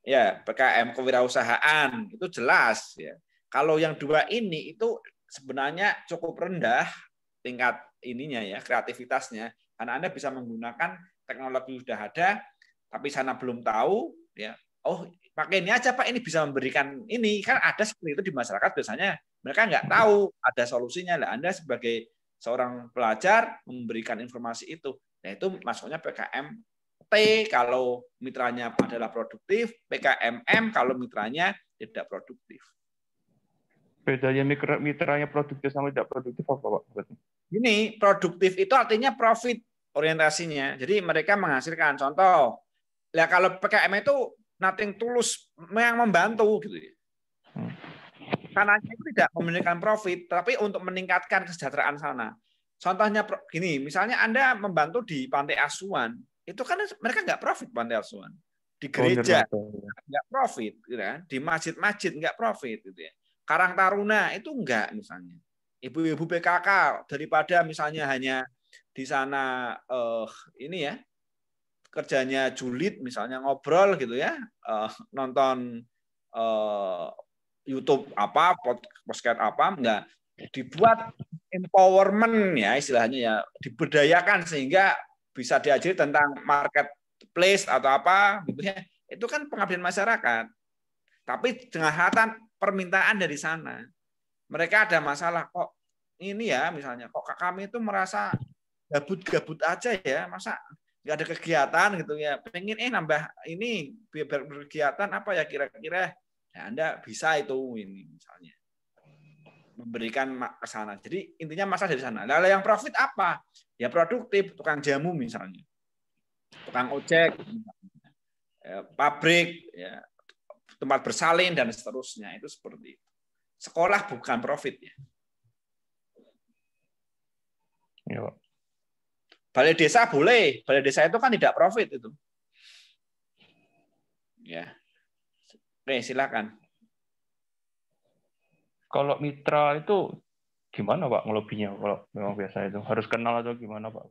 Ya, PKM kewirausahaan itu jelas ya. Kalau yang dua ini itu sebenarnya cukup rendah tingkat ininya ya, kreativitasnya. Karena Anda bisa menggunakan teknologi sudah ada, tapi sana belum tahu ya. Oh, pakai ini aja Pak, ini bisa memberikan ini. Kan ada seperti itu di masyarakat biasanya mereka nggak tahu ada solusinya lah. Anda sebagai seorang pelajar memberikan informasi itu. Nah, itu masuknya PKM-T kalau mitranya adalah produktif, PKMM kalau mitranya tidak produktif. Bedanya mitranya produktif sama tidak produktif apa Pak? Ini produktif itu artinya profit orientasinya. Jadi mereka menghasilkan. Contoh, ya kalau PKM itu nothing tulus yang membantu gitu ya. Karena itu tidak memberikan profit, tapi untuk meningkatkan kesejahteraan sana. Contohnya gini, misalnya Anda membantu di pantai asuhan, itu kan mereka nggak profit pantai asuhan. Di gereja nggak profit, gitu kan? Di masjid-masjid nggak profit, gitu ya. Karang Taruna itu enggak misalnya. Ibu-ibu PKK daripada misalnya hanya di sana ini ya kerjanya julid misalnya ngobrol gitu ya, nonton YouTube apa, podcast apa, enggak dibuat empowerment ya istilahnya ya, diberdayakan sehingga bisa diajari tentang marketplace atau apa gitu ya. Itu kan pengabdian masyarakat. Tapi dengan hatan permintaan dari sana. Mereka ada masalah kok ini ya misalnya kok kami itu merasa gabut-gabut aja ya, masa nggak ada kegiatan gitu ya. Pengen nambah ini biar berkegiatan apa ya kira-kira. Ya, Anda bisa itu ini misalnya memberikan ke sana. Jadi intinya masalah dari sana. Lalu yang profit apa? Ya produktif, tukang jamu misalnya, tukang ojek, pabrik, ya, tempat bersalin dan seterusnya. Itu seperti itu. Sekolah bukan profit ya. Ya. Balai desa boleh, balai desa itu kan tidak profit itu. Ya. Oke, silakan. Kalau mitra itu gimana Pak ngelobinya kalau memang biasa itu? Harus kenal atau gimana Pak?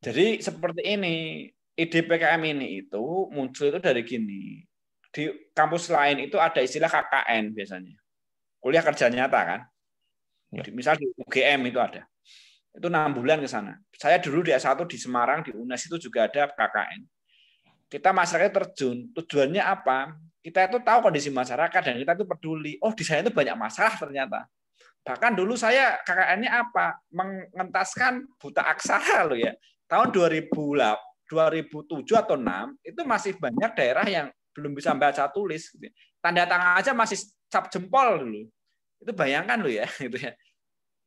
Jadi seperti ini, ide PKM ini itu muncul itu dari gini. Di kampus lain itu ada istilah KKN biasanya. Kuliah kerja nyata kan. Misal di UGM itu ada. Itu 6 bulan ke sana. Saya dulu di S1 di Semarang, di UNES itu juga ada KKN. Kita masyarakat terjun. Tujuannya apa? Kita itu tahu kondisi masyarakat dan kita itu peduli. Oh, di sana itu banyak masalah ternyata. Bahkan dulu saya KKN-nya apa? Mengentaskan buta aksara loh ya. Tahun 2007 atau 6 itu masih banyak daerah yang belum bisa baca tulis. Tanda tangan aja masih cap jempol dulu. Itu bayangkan loh ya, gitu ya.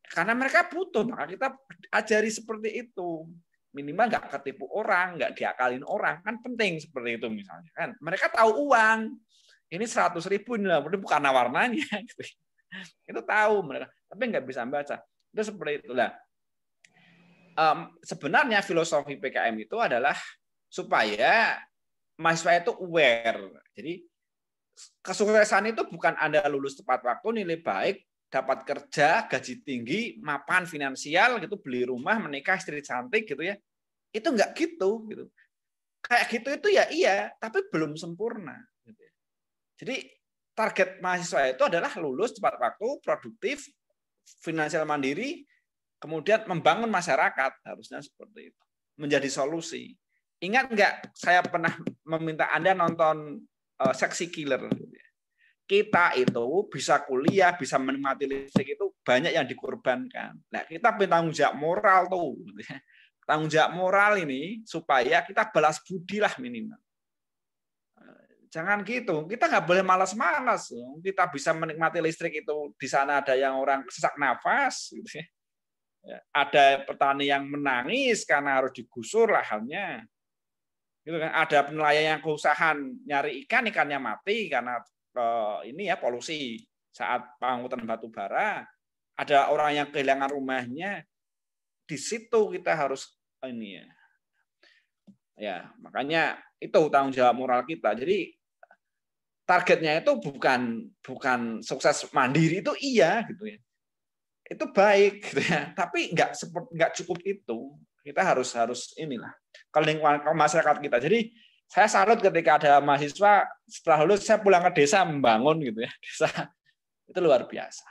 Karena mereka butuh, maka kita ajari seperti itu. Minimal nggak ketipu orang, nggak diakalin orang, kan penting seperti itu misalnya kan. Mereka tahu uang, ini 100.000 ini bukan warnanya, gitu. Itu tahu mereka, tapi nggak bisa baca. Itu seperti itulah. Sebenarnya filosofi PKM itu adalah supaya mahasiswa itu aware. Jadi kesuksesan itu bukan Anda lulus tepat waktu, nilai baik, dapat kerja, gaji tinggi, mapan finansial, gitu, beli rumah, menikah, istri cantik, gitu ya. Itu enggak gitu. Kayak gitu itu ya iya, tapi belum sempurna. Gitu. Jadi target mahasiswa itu adalah lulus tepat waktu, produktif, finansial mandiri, kemudian membangun masyarakat, harusnya seperti itu. Menjadi solusi. Ingat enggak, saya pernah meminta Anda nonton Seksi Killer. Kita itu bisa kuliah, bisa menikmati listrik itu banyak yang dikorbankan. Nah, kita punya tanggung jawab moral tuh. Tanggung jawab moral ini supaya kita balas budi lah minimal. Jangan gitu. Kita nggak boleh malas-malas. Kita bisa menikmati listrik itu di sana ada yang orang sesak nafas. Gitu. Ada petani yang menangis karena harus digusur lahannya. Gitu kan. Ada nelayan yang keusahan nyari ikan, ikannya mati karena ini ya polusi saat pengangkutan batu bara. Ada orang yang kehilangan rumahnya. Di situ kita harus ini ya. Ya, makanya itu tanggung jawab moral kita. Jadi targetnya itu bukan sukses mandiri itu iya gitu ya. Itu baik gitu ya. Tapi nggak cukup itu. Kita harus inilah. Kalau lingkungan masyarakat kita. Jadi saya salut ketika ada mahasiswa setelah lulus saya pulang ke desa membangun gitu ya. Desa itu luar biasa.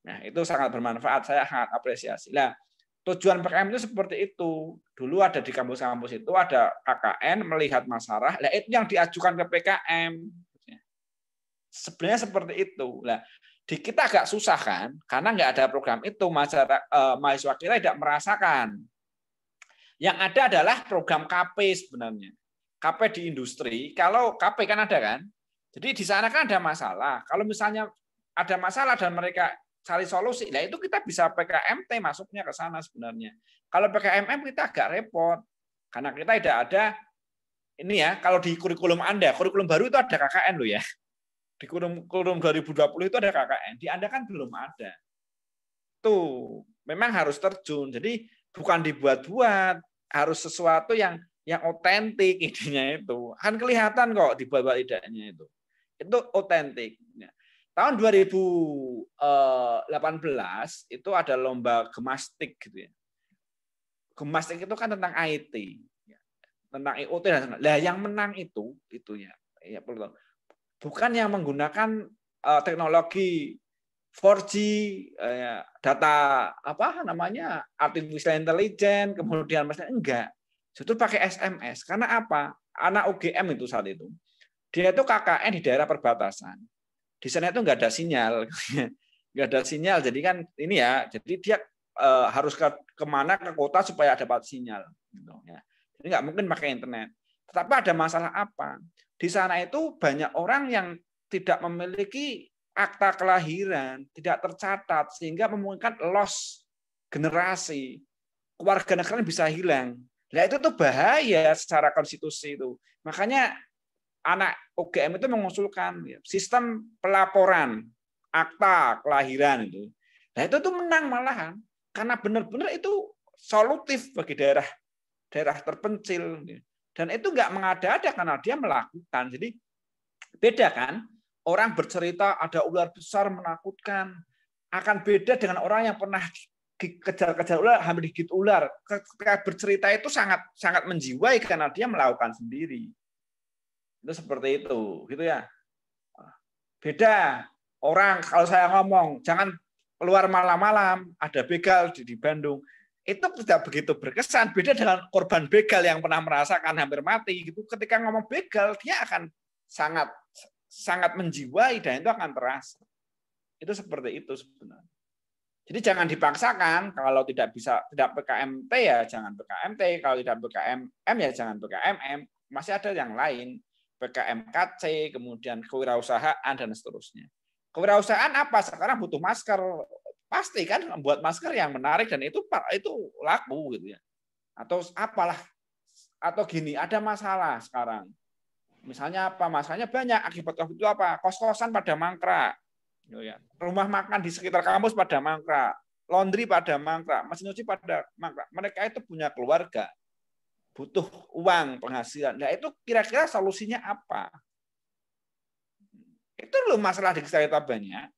Nah, itu sangat bermanfaat, saya sangat apresiasi. Nah, tujuan PKM itu seperti itu. Dulu ada di kampus-kampus itu ada KKN melihat masalah, nah itu yang diajukan ke PKM. Sebenarnya seperti itu. Nah, di kita agak susah kan, karena nggak ada program itu, mahasiswa kita tidak merasakan. Yang ada adalah program KP sebenarnya. KP di industri, kalau KP kan ada kan, jadi di sana kan ada masalah. Kalau misalnya ada masalah dan mereka cari solusi, nah itu kita bisa PKMT masuknya ke sana sebenarnya. Kalau PKMM kita agak repot, karena kita tidak ada, ini ya, kalau di kurikulum Anda, kurikulum baru itu ada KKN loh ya. Di kurikulum 2020 itu ada KKN, di Anda kan belum ada. Tuh, memang harus terjun, jadi bukan dibuat-buat, harus sesuatu yang otentik idenya itu. Kan kelihatan kok dibuat-buat idenya itu. Itu otentik. Tahun 2018 itu ada lomba gemastik gitu ya. Gemastik itu kan tentang IT, tentang IoT dan sebagainya. Lah yang menang itu ya perlu tahu. Bukan yang menggunakan teknologi 4G, data artificial intelligence, kemudian enggak. Justru pakai SMS. Karena apa? Anak UGM itu saat itu. Dia itu KKN di daerah perbatasan. Di sana itu nggak ada sinyal. Nggak ada sinyal. Jadi kan ini ya, jadi dia harus kemana ke kota supaya dapat sinyal. Gitu, ya. Jadi nggak mungkin pakai internet. Tetapi ada masalah apa? Di sana itu banyak orang yang tidak memiliki akta kelahiran, tidak tercatat, sehingga memungkinkan loss generasi. Kewarganegaraan bisa hilang. Nah itu tuh bahaya secara konstitusi itu. Makanya anak UGM itu mengusulkan sistem pelaporan akta kelahiran itu. Nah itu tuh menang malahan karena benar-benar itu solutif bagi daerah terpencil dan itu nggak mengada-ada karena dia melakukan. Jadi beda kan orang bercerita ada ular besar menakutkan, akan beda dengan orang yang pernah kejar-kejar ular, hampir digigit ular. Ketika bercerita itu sangat sangat menjiwai karena dia melakukan sendiri. Itu seperti itu, gitu ya. Beda orang kalau saya ngomong jangan keluar malam-malam, ada begal di Bandung. Itu tidak begitu berkesan. Beda dengan korban begal yang pernah merasakan hampir mati. Gitu. Ketika ngomong begal, dia akan sangat sangat menjiwai dan itu akan terasa. Itu seperti itu sebenarnya. Jadi jangan dipaksakan, kalau tidak bisa tidak PKMT ya jangan PKMT, kalau tidak PKMM ya jangan PKMM. Masih ada yang lain, PKMKC, kemudian kewirausahaan dan seterusnya. Kewirausahaan apa? Sekarang butuh masker. Pasti kan membuat masker yang menarik dan itu laku gitu ya. Atau apalah, atau gini, ada masalah sekarang. Misalnya apa? Masalahnya banyak, akibat COVID itu apa? Kos-kosan pada mangkrak. Rumah makan di sekitar kampus pada mangkrak, laundry pada mangkrak, mesin cuci pada mangkrak. Mereka itu punya keluarga, butuh uang penghasilan. Nah itu kira-kira solusinya apa? Itu loh masalah di kita banyak.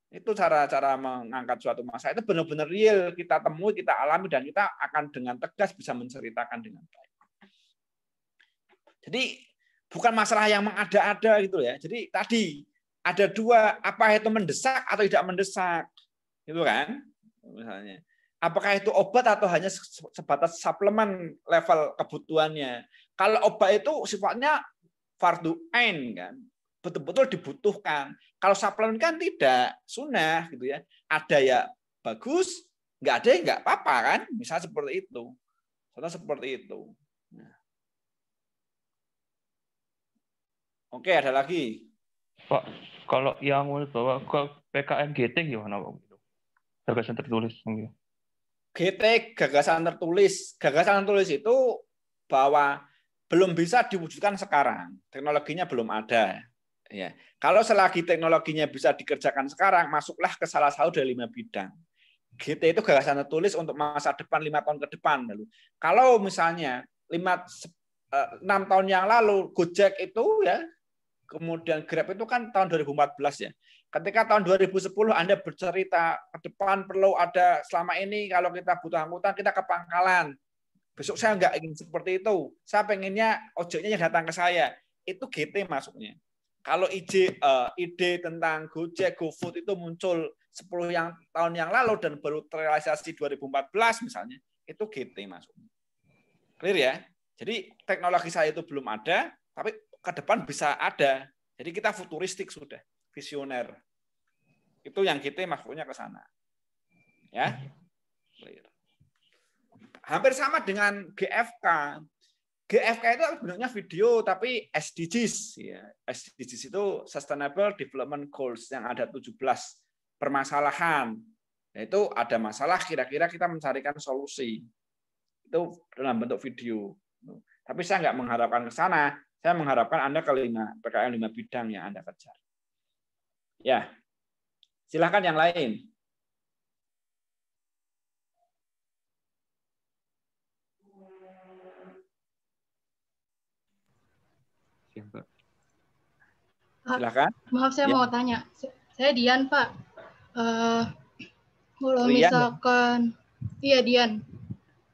Itu cara-cara mengangkat suatu masalah itu benar-benar real kita temui, kita alami dan kita akan dengan tegas bisa menceritakan dengan baik. Jadi bukan masalah yang mengada-ada gitu ya. Jadi tadi ada dua, apa itu mendesak atau tidak mendesak, gitu kan? Misalnya, apakah itu obat atau hanya sebatas suplemen level kebutuhannya? Kalau obat itu sifatnya fardu ain kan, betul-betul dibutuhkan. Kalau suplemen kan tidak, sunnah gitu ya. Ada ya bagus, nggak ada ya nggak apa-apa kan? Misalnya seperti itu, contoh seperti itu. Nah. Oke, ada lagi. Pak, kalau yang mau bawa ke PKM GT gimana Pak? Gagasan tertulis. GT gagasan tertulis. Gagasan tertulis itu bahwa belum bisa diwujudkan sekarang. Teknologinya belum ada. Ya. Kalau selagi teknologinya bisa dikerjakan sekarang, masuklah ke salah satu dari 5 bidang. GT itu gagasan tertulis untuk masa depan 5 tahun ke depan. Lalu, kalau misalnya 6 tahun yang lalu Gojek itu ya, kemudian Grab itu kan tahun 2014 ya. Ketika tahun 2010 Anda bercerita ke depan perlu ada selama ini kalau kita butuh angkutan kita ke pangkalan. Besok saya nggak ingin seperti itu. Saya pengennya ojeknya yang datang ke saya. Itu GT masuknya. Kalau ide tentang Gojek, GoFood itu muncul 10 tahun yang lalu dan baru terrealisasi 2014 misalnya, itu GT masuknya. Clear ya? Jadi teknologi saya itu belum ada, tapi ke depan bisa ada. Jadi kita futuristik sudah, visioner. Itu yang kita masuknya ke sana. Ya. Hampir sama dengan GFK. GFK itu bentuknya video tapi SDGs ya. SDGs itu Sustainable Development Goals yang ada 17 permasalahan. Yaitu ada masalah kira-kira kita mencarikan solusi. Itu dalam bentuk video. Tapi saya nggak mengharapkan ke sana. Saya mengharapkan Anda ke PKM 5 bidang yang Anda kejar. Ya, silakan yang lain. Silakan. Maaf, saya mau tanya. Saya Dian, Pak. Kalau Rian, misalkan, iya Dian.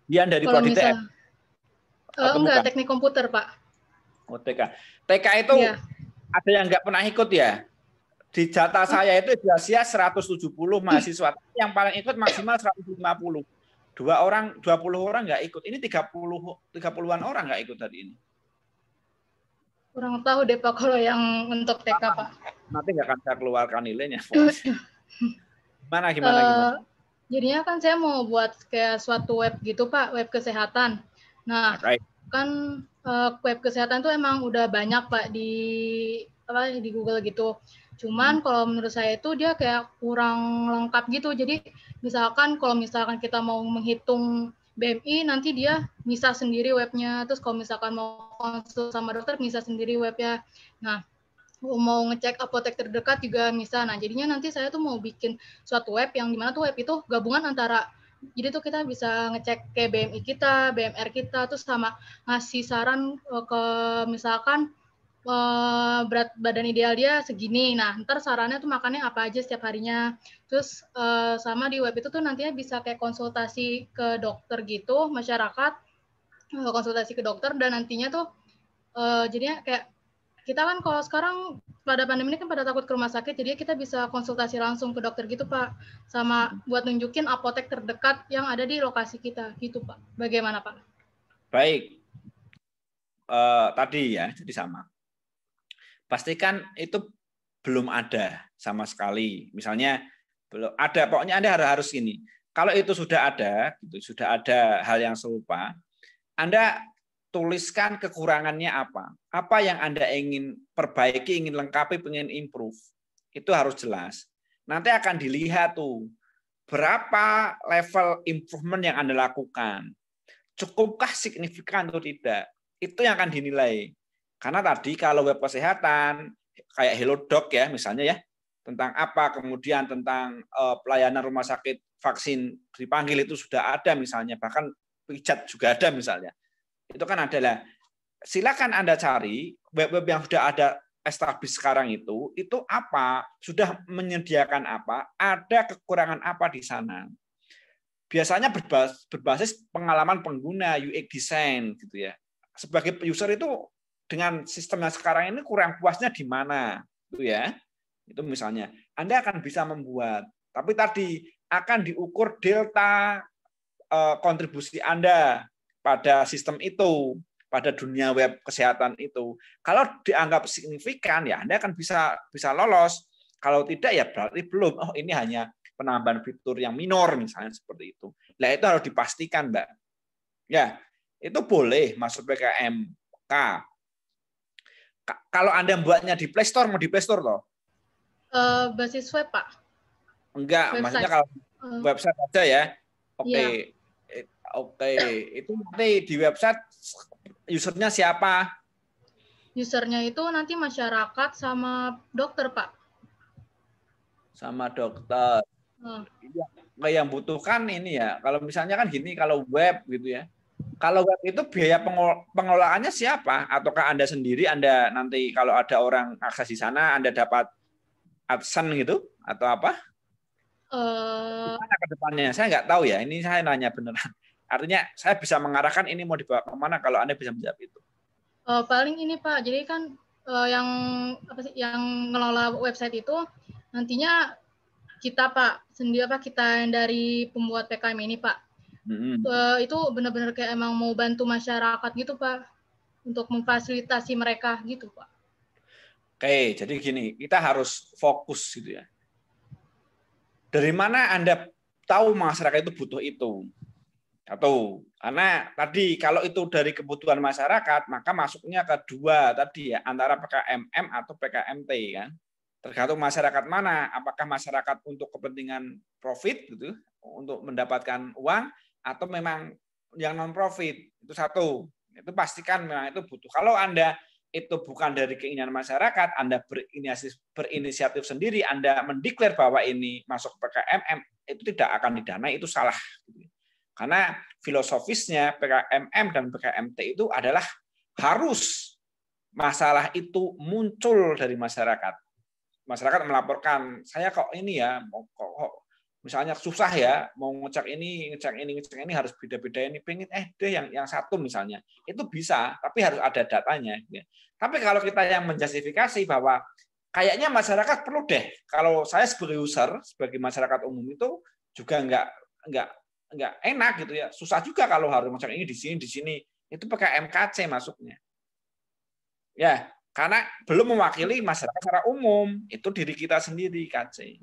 Dian dari Prodi TK. Enggak, teknik komputer, Pak. Oh, TK. TK itu iya. Ada yang nggak pernah ikut ya? Di data saya itu di Asia 170 mahasiswa. Yang paling ikut maksimal 150. 20 orang nggak ikut. Ini 30-an orang nggak ikut tadi ini. Kurang tahu deh Pak kalau yang untuk TK, Pak. Nanti nggak akan saya keluarkan nilainya. Gimana? Jadinya kan saya mau buat kayak suatu web gitu, Pak, web kesehatan. Nah, kan web kesehatan itu emang udah banyak Pak di Google gitu. Cuman kalau menurut saya itu dia kayak kurang lengkap gitu. Jadi misalkan kalau misalkan kita mau menghitung BMI nanti dia misah sendiri webnya. Terus kalau misalkan mau konsul sama dokter misah sendiri webnya. Nah, mau ngecek apotek terdekat juga misah. Nah, jadinya nanti saya tuh mau bikin suatu web yang dimana tuh web itu gabungan antara jadi tuh kita bisa ngecek kayak BMI kita, BMR kita, terus sama ngasih saran ke misalkan berat badan ideal dia segini. Nah, ntar sarannya tuh makannya apa aja setiap harinya. Terus sama di web itu tuh nantinya bisa kayak konsultasi ke dokter gitu, masyarakat konsultasi ke dokter, dan nantinya tuh jadinya kayak kita kan kalau sekarang pada pandemi ini kan pada takut ke rumah sakit, jadi kita bisa konsultasi langsung ke dokter gitu Pak, sama buat nunjukin apotek terdekat yang ada di lokasi kita gitu Pak. Bagaimana Pak? Baik, tadi ya jadi sama. Pastikan itu belum ada sama sekali. Misalnya belum ada, pokoknya Anda harus ini. Kalau itu sudah ada, gitu, sudah ada hal yang serupa, Anda tuliskan kekurangannya apa yang Anda ingin perbaiki, ingin lengkapi, ingin improve. Itu harus jelas. Nanti akan dilihat tuh berapa level improvement yang Anda lakukan. Cukupkah signifikan atau tidak? Itu yang akan dinilai. Karena tadi kalau web kesehatan kayak HelloDoc ya misalnya ya, tentang apa, kemudian tentang pelayanan rumah sakit vaksin dipanggil itu sudah ada misalnya, bahkan pijat juga ada misalnya. Itu kan adalah, silakan Anda cari web-web yang sudah ada established sekarang itu apa, sudah menyediakan apa, ada kekurangan apa di sana. Biasanya berbasis pengalaman pengguna, UX design gitu ya. Sebagai user itu dengan sistem yang sekarang ini kurang puasnya di mana, gitu ya. Itu misalnya Anda akan bisa membuat, tapi tadi akan diukur delta kontribusi Anda pada sistem itu, pada dunia web kesehatan itu. Kalau dianggap signifikan ya Anda akan bisa lolos. Kalau tidak ya berarti belum. Oh, ini hanya penambahan fitur yang minor misalnya seperti itu. Nah, itu harus dipastikan, Mbak. Ya, itu boleh masuk PKMK. Kalau Anda buatnya di Play Store, mau di Play Store toh? Basis web, Pak. Enggak, website. Maksudnya kalau website aja ya. Oke. Iya. Oke, itu nanti di website usernya siapa? Usernya itu nanti masyarakat sama dokter, Pak. Sama dokter. Yang butuhkan ini ya, kalau misalnya kan gini, kalau web gitu ya. Kalau web itu biaya pengelolaannya siapa? Ataukah Anda sendiri, Anda nanti kalau ada orang akses di sana, Anda dapat AdSense gitu? Atau apa? Gimana ke depannya? Saya nggak tahu ya, ini saya nanya beneran. Artinya saya bisa mengarahkan ini mau dibawa kemana kalau Anda bisa menjawab itu. Paling ini Pak, jadi kan yang ngelola website itu nantinya kita Pak, sendiri Pak, kita yang dari pembuat PKM ini Pak. Itu benar-benar kayak emang mau bantu masyarakat gitu Pak, untuk memfasilitasi mereka gitu Pak. Oke, jadi gini, kita harus fokus gitu ya. Dari mana Anda tahu masyarakat itu butuh itu? Satu, karena tadi kalau itu dari kebutuhan masyarakat, maka masuknya ke dua tadi ya, antara PKMM atau PKMT kan. Tergantung masyarakat mana, apakah masyarakat untuk kepentingan profit gitu, untuk mendapatkan uang, atau memang yang non profit. Itu satu. Itu pastikan memang itu butuh. Kalau Anda itu bukan dari keinginan masyarakat, Anda berinisiatif sendiri, Anda mendeklar bahwa ini masuk PKMM, itu tidak akan didanai, itu salah. Karena filosofisnya PKMM dan PKMT itu adalah harus masalah itu muncul dari masyarakat. Masyarakat melaporkan, saya kok ini ya, kok misalnya susah ya, mau ngecek ini harus beda-beda ini, pengen deh yang satu misalnya. Itu bisa, tapi harus ada datanya. Tapi kalau kita yang menjustifikasi bahwa kayaknya masyarakat perlu deh, kalau saya sebagai user, sebagai masyarakat umum itu juga enggak enak gitu ya. Susah juga kalau harus ngecek ini di sini. Itu PKMKC masuknya. Ya, karena belum mewakili masyarakat secara umum, itu diri kita sendiri KC.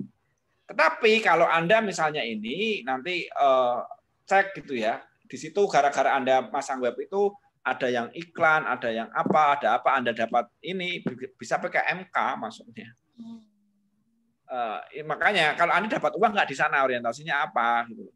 Tetapi kalau Anda misalnya ini nanti cek gitu ya, di situ gara-gara Anda pasang web itu ada yang iklan, ada yang ada apa Anda dapat ini bisa PKMK maksudnya. Makanya kalau Anda dapat uang nggak di sana, orientasinya apa gitu.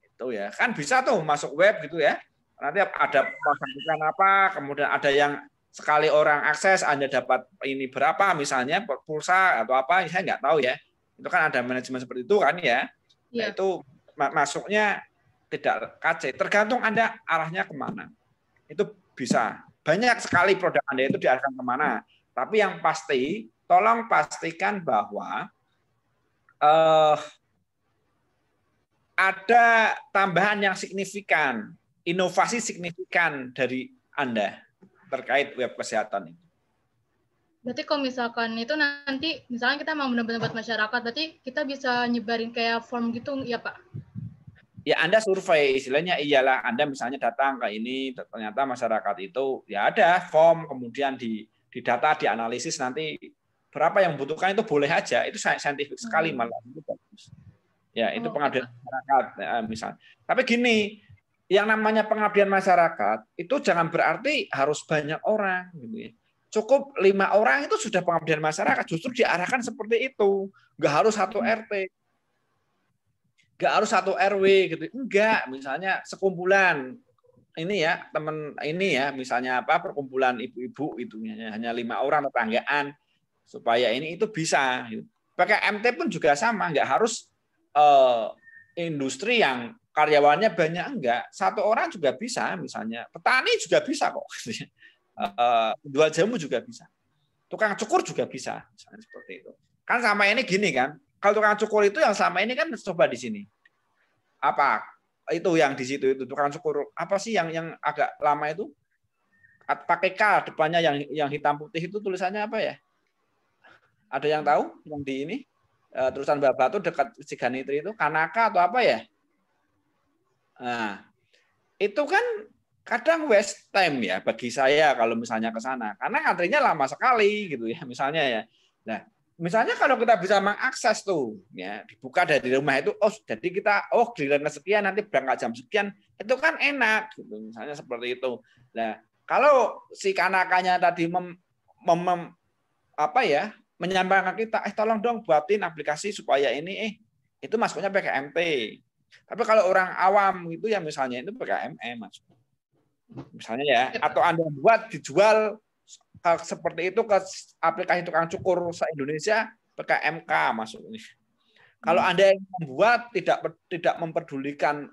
Itu ya, kan bisa tuh masuk web gitu ya. Nanti ada pasang apa, kemudian ada yang sekali orang akses Anda dapat ini berapa misalnya pulsa atau apa, saya nggak tahu ya. Itu kan ada manajemen seperti itu kan ya. Nah, itu masuknya tidak KC. Tergantung Anda arahnya kemana. Itu bisa. Banyak sekali produk Anda itu diarahkan kemana. Tapi yang pasti, tolong pastikan bahwa ada tambahan yang signifikan, inovasi signifikan dari Anda terkait web kesehatan ini. Berarti kalau misalkan itu nanti, misalnya kita mau benar-benar buat masyarakat, berarti kita bisa nyebarin kayak form gitu, ya Pak? Ya Anda survei, istilahnya iyalah Anda misalnya datang ke ini, ternyata masyarakat itu ya ada form, kemudian di data, dianalisis nanti berapa yang membutuhkan itu boleh aja, itu saintifik sekali malah itu bagus. Ya itu pengabdian masyarakat misalnya. Tapi gini, yang namanya pengabdian masyarakat itu jangan berarti harus banyak orang, gitu ya. Cukup 5 orang itu sudah pengabdian masyarakat, justru diarahkan seperti itu. Nggak harus 1 RT, nggak harus 1 RW gitu. Enggak, misalnya sekumpulan ini ya, teman ini ya, misalnya apa perkumpulan ibu-ibu itu hanya 5 orang tetanggaan supaya ini itu bisa. PKMT pun juga sama, nggak harus industri yang karyawannya banyak, enggak. 1 orang juga bisa, misalnya petani juga bisa kok. Jual jamu juga bisa. Tukang cukur juga bisa, misalnya seperti itu. Kan sama ini gini kan, kalau tukang cukur itu yang selama ini kan coba di sini. Apa itu yang di situ itu tukang cukur apa sih yang agak lama itu? Pakai K depannya yang hitam putih itu tulisannya apa ya? Ada yang tahu? Yang di ini tulisan Batu dekat Ciganitri itu Kanaka atau apa ya? Nah, itu kan kadang waste time ya bagi saya kalau misalnya ke sana karena antrinya lama sekali gitu ya misalnya ya. Nah, misalnya kalau kita bisa mengakses tuh ya dibuka dari rumah itu jadi kita giliran sekian nanti berangkat jam sekian itu kan enak gitu misalnya seperti itu. Nah, kalau si Kanakanya tadi menyampaikan kita tolong dong buatin aplikasi supaya ini itu masuknya PKMT. Tapi kalau orang awam itu ya misalnya itu PKME masuk. Misalnya ya, atau Anda buat dijual seperti itu ke aplikasi tukang cukur se-Indonesia PKMK masuk ini. Kalau Anda yang membuat tidak memperdulikan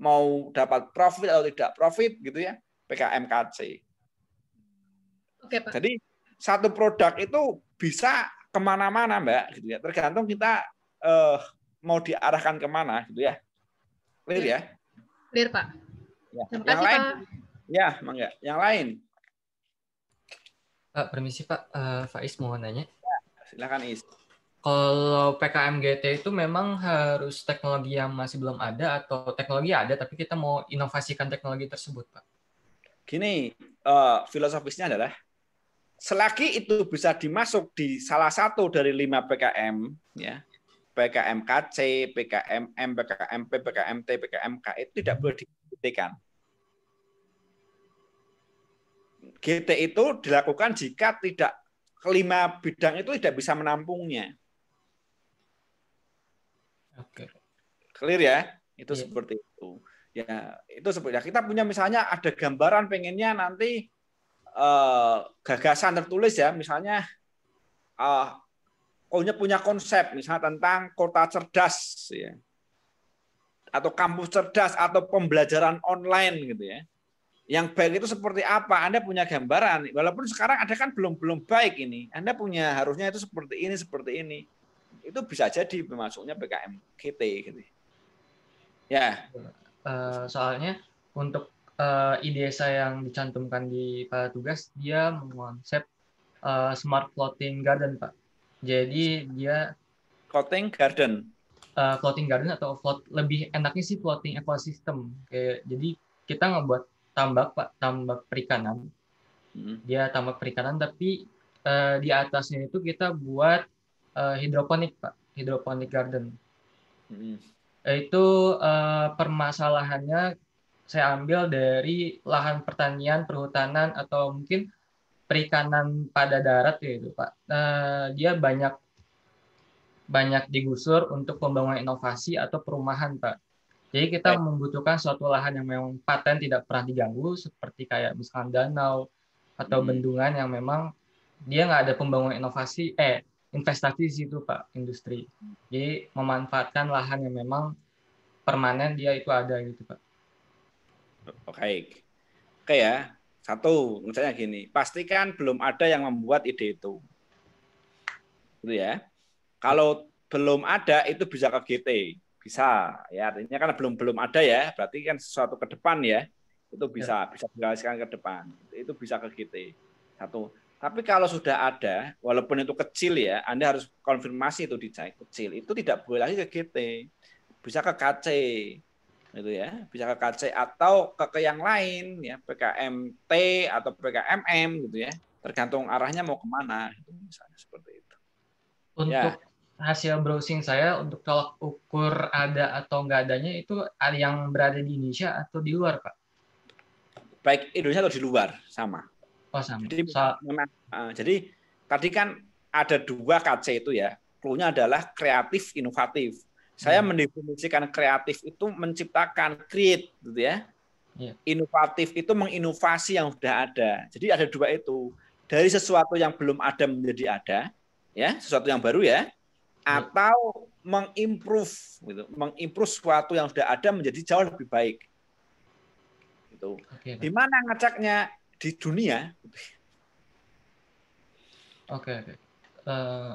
mau dapat profit atau tidak profit gitu ya, PKMKC. Oke, Pak. Jadi satu produk itu bisa kemana-mana Mbak gitu ya, tergantung kita mau diarahkan kemana gitu ya. Clear ya? Clear Pak. Ya. Terima Yang kasih lain, Pak. ya, mangga. Yang lain. Pak, permisi Pak, Faiz mau nanya. Ya, silakan Is. Kalau PKMGT itu memang harus teknologi yang masih belum ada atau teknologi ada tapi kita mau inovasikan teknologi tersebut, Pak? Gini, filosofisnya adalah selagi itu bisa dimasuk di salah satu dari 5 PKM, ya, PKMKC, PKMM, PKMP, PKMT, PKMK itu tidak boleh dihentikan. GT itu dilakukan jika tidak kelima bidang itu tidak bisa menampungnya. Oke. Clear ya? Itu seperti itu. Ya, itu seperti ya. Kita punya misalnya ada gambaran pengennya nanti gagasan tertulis ya, misalnya punya konsep misalnya tentang kota cerdas ya. Atau kampus cerdas atau pembelajaran online gitu ya. Yang baik itu seperti apa? Anda punya gambaran. Walaupun sekarang ada kan belum baik ini. Anda punya harusnya itu seperti ini. Itu bisa jadi masuknya PKM GT gitu. Ya. Soalnya untuk ide saya yang dicantumkan di pada tugas dia mengonsep smart floating garden, Pak. Jadi dia floating garden. Floating garden atau lebih enaknya sih floating ecosystem. Jadi kita ngebuat tambak perikanan. Dia tambak perikanan tapi di atasnya itu kita buat hidroponik, Pak. Hidroponik garden. Itu permasalahannya saya ambil dari lahan pertanian, perhutanan atau mungkin perikanan pada darat gitu, Pak. Dia banyak digusur untuk pembangunan inovasi atau perumahan, Pak. Jadi kita membutuhkan suatu lahan yang memang paten tidak pernah diganggu, seperti kayak misalkan danau atau bendungan yang memang dia nggak ada pembangunan investasi di situ, Pak, industri. Jadi memanfaatkan lahan yang memang permanen dia itu ada gitu, Pak. Oke ya. Satu, misalnya gini, pastikan belum ada yang membuat ide itu. Gitu ya. Kalau belum ada itu bisa ke GT. Bisa ya, artinya kan belum ada ya, berarti kan sesuatu ke depan ya. Itu bisa dijelaskan ke depan. Itu bisa ke GT. Satu. Tapi kalau sudah ada, walaupun itu kecil ya, Anda harus konfirmasi itu dicek kecil. Itu tidak boleh lagi ke GT. Bisa ke KC. Gitu ya. Bisa ke KC atau ke yang lain ya, PKMT atau PKMM gitu ya. Tergantung arahnya mau kemana gitu, misalnya seperti itu. Untuk hasil browsing saya untuk tolak ukur ada atau nggak adanya itu ada yang berada di Indonesia atau di luar, Pak? Baik Indonesia atau di luar sama. Oh sama. Jadi tadi kan ada 2 KC itu ya. Clue-nya adalah kreatif inovatif. Saya mendefinisikan kreatif itu menciptakan, create gitu ya. Inovatif itu menginovasi yang sudah ada. Jadi ada 2 itu. Dari sesuatu yang belum ada menjadi ada, ya, sesuatu yang baru ya, atau mengimprove gitu. Mengimprove sesuatu yang sudah ada menjadi jauh lebih baik. Gitu. Di mana ngeceknya? Di dunia. Oke.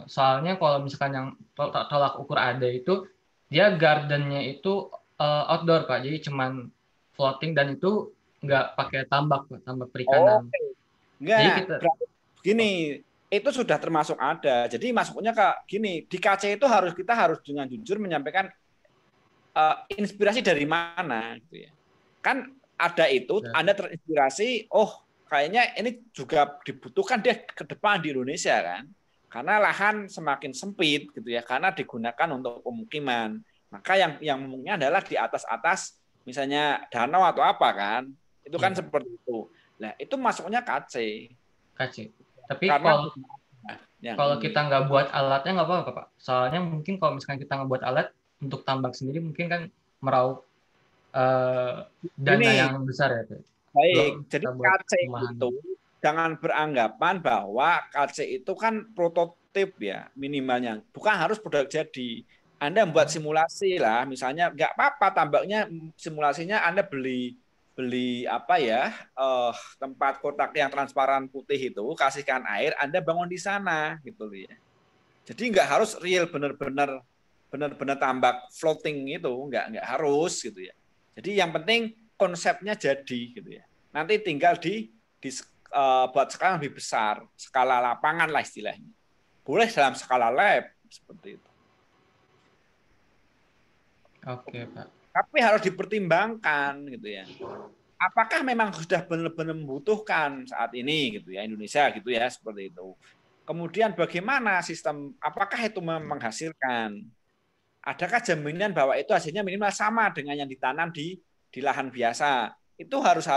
Soalnya kalau misalkan yang tolak ukur ada itu dia gardennya itu outdoor, Pak. Jadi cuman floating dan itu nggak pakai tambak perikanan. Enggak. Gini, itu sudah termasuk ada. Jadi masuknya ke gini, di KC itu kita harus dengan jujur menyampaikan inspirasi dari mana gitu ya. Kan ada itu, Anda terinspirasi, kayaknya ini juga dibutuhkan deh ke depan di Indonesia kan. Karena lahan semakin sempit gitu ya, karena digunakan untuk pemukiman. Maka yang memungkinkan adalah di atas misalnya danau atau apa kan. Itu kan seperti itu. Nah, itu masuknya KC. Tapi kalau kita nggak buat alatnya nggak apa-apa, Pak. Soalnya mungkin kalau misalkan kita nggak buat alat untuk tambak sendiri mungkin kan meraup dana yang besar ya, Pak. Baik, jadi KC itu jangan beranggapan bahwa KC itu kan prototip ya minimalnya, bukan harus produk jadi. Anda membuat simulasi lah, misalnya nggak apa-apa tambaknya simulasinya Anda beli apa ya tempat kotak yang transparan putih itu, kasihkan air, Anda bangun di sana gitu ya. Jadi nggak harus real benar-benar tambak floating itu, nggak harus gitu ya. Jadi yang penting konsepnya jadi gitu ya. Nanti tinggal buat skala lebih besar, skala lapangan lah istilahnya. Boleh dalam skala lab seperti itu. Oke, Pak. Tapi harus dipertimbangkan gitu ya. Apakah memang sudah benar-benar membutuhkan saat ini gitu ya Indonesia gitu ya seperti itu. Kemudian bagaimana sistem, apakah itu menghasilkan? Adakah jaminan bahwa itu hasilnya minimal sama dengan yang ditanam di lahan biasa? Itu harus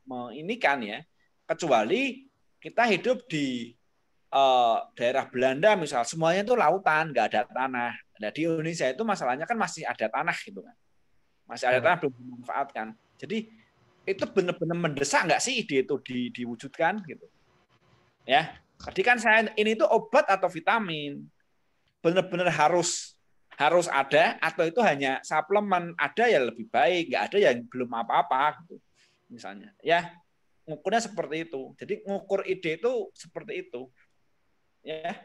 menginikan ya. Kecuali kita hidup di daerah Belanda misal, semuanya itu lautan, nggak ada tanah. Nah, di Indonesia itu masalahnya kan masih ada tanah gitu kan. Masih ada tanah belum dimanfaatkan. Jadi itu benar-benar mendesak nggak sih ide itu diwujudkan gitu. Ya. Tadi kan ini itu obat atau vitamin. Benar-benar harus ada atau itu hanya suplemen, ada ya lebih baik, nggak ada yang belum apa-apa gitu misalnya ya, ngukurnya seperti itu. Jadi ngukur ide itu seperti itu ya.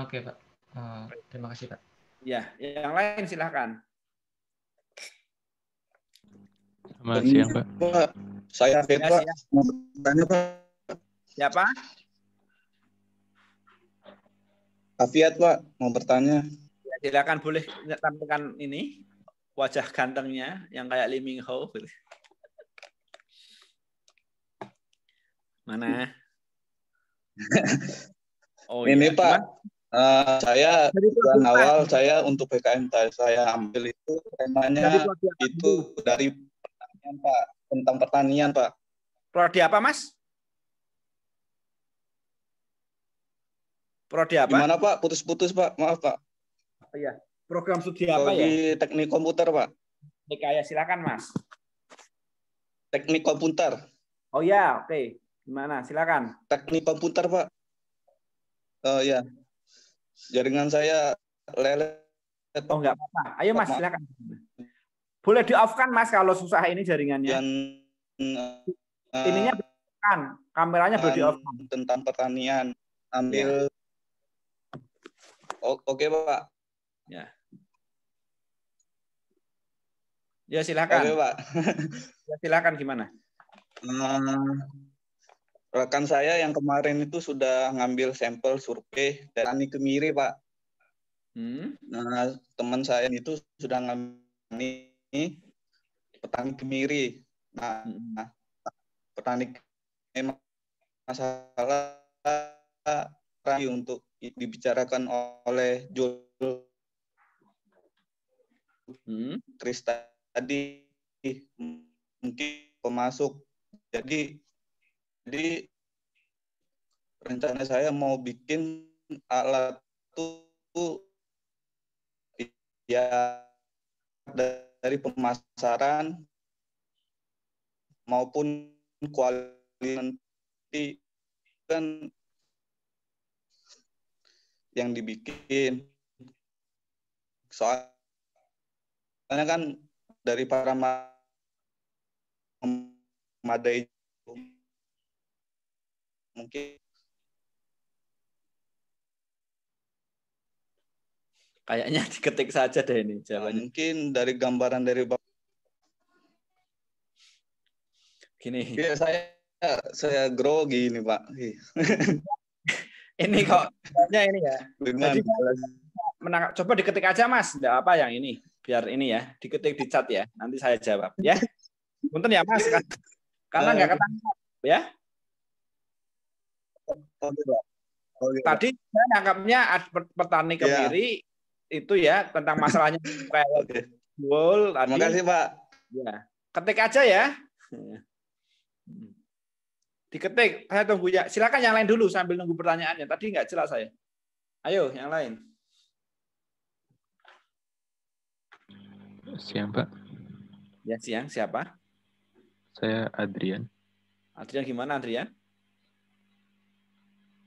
Oke, Pak, terima kasih, Pak. Ya, yang lain silahkan. Selamat siang, Pak. Saya Pak. Mau bertanya, Pak. Siapa? Afiat, Pak, mau bertanya. Ya, silakan, boleh tampilkan ini wajah gantengnya yang kayak Lee Min Ho. Mana? Oh, ini ya. Pak, saya bulan awal saya untuk PKM saya ambil itu temanya itu dari pertanian, Pak, tentang pertanian, Pak. Prodi apa, Mas? Prodi apa? Gimana, Pak? Putus-putus, Pak. Maaf, Pak. Oh, iya. Program studi apa ya? Di teknik komputer, Pak. Ya, silakan, Mas. Teknik komputer. Oh ya, oke. Gimana? Silakan. Teknik komputer, Pak. Ya. Jaringan saya lelet. Oh, enggak apa-apa. Ayo, Mas, silakan. Boleh di-off kan, Mas, kalau susah ini jaringannya. ininya kan kameranya boleh di off tentang pertanian. Ambil Oke, Pak. Ya. Ya, silakan. Oke, Pak. Ya, silakan gimana? Rekan saya yang kemarin itu sudah ngambil sampel survei dari Kemiri, Pak. Nah, teman saya itu sudah ngambil petani Kemiri. Nah, petani masalah untuk dibicarakan oleh Jul Kris tadi, mungkin pemasuk. Jadi rencana saya mau bikin alat itu ya dari pemasaran maupun kualitas nanti kan yang dibikin. Soalnya kan dari para memadai mungkin kayaknya diketik saja deh ini jawabannya. Mungkin dari gambaran dari Bapak. Gini. Ya, saya grogi ini, Pak. Ini kok ini ya. Jadi coba diketik aja, Mas. Enggak apa yang ini. Biar ini ya, diketik di chat ya. Nanti saya jawab ya. Punten ya, Mas. Karena enggak ketangkap ya. Tadi saya nangkapnya petani Kemiri itu ya tentang masalahnya kayak jual tadi. Terima kasih, Pak. Ya. Ketik aja ya. Diketik, saya tunggu ya. Silakan yang lain dulu sambil nunggu pertanyaannya. Tadi nggak jelas saya. Ayo, yang lain. Siang, Pak. Ya, siang. Siapa? Saya Adrian. Adrian gimana, Adrian?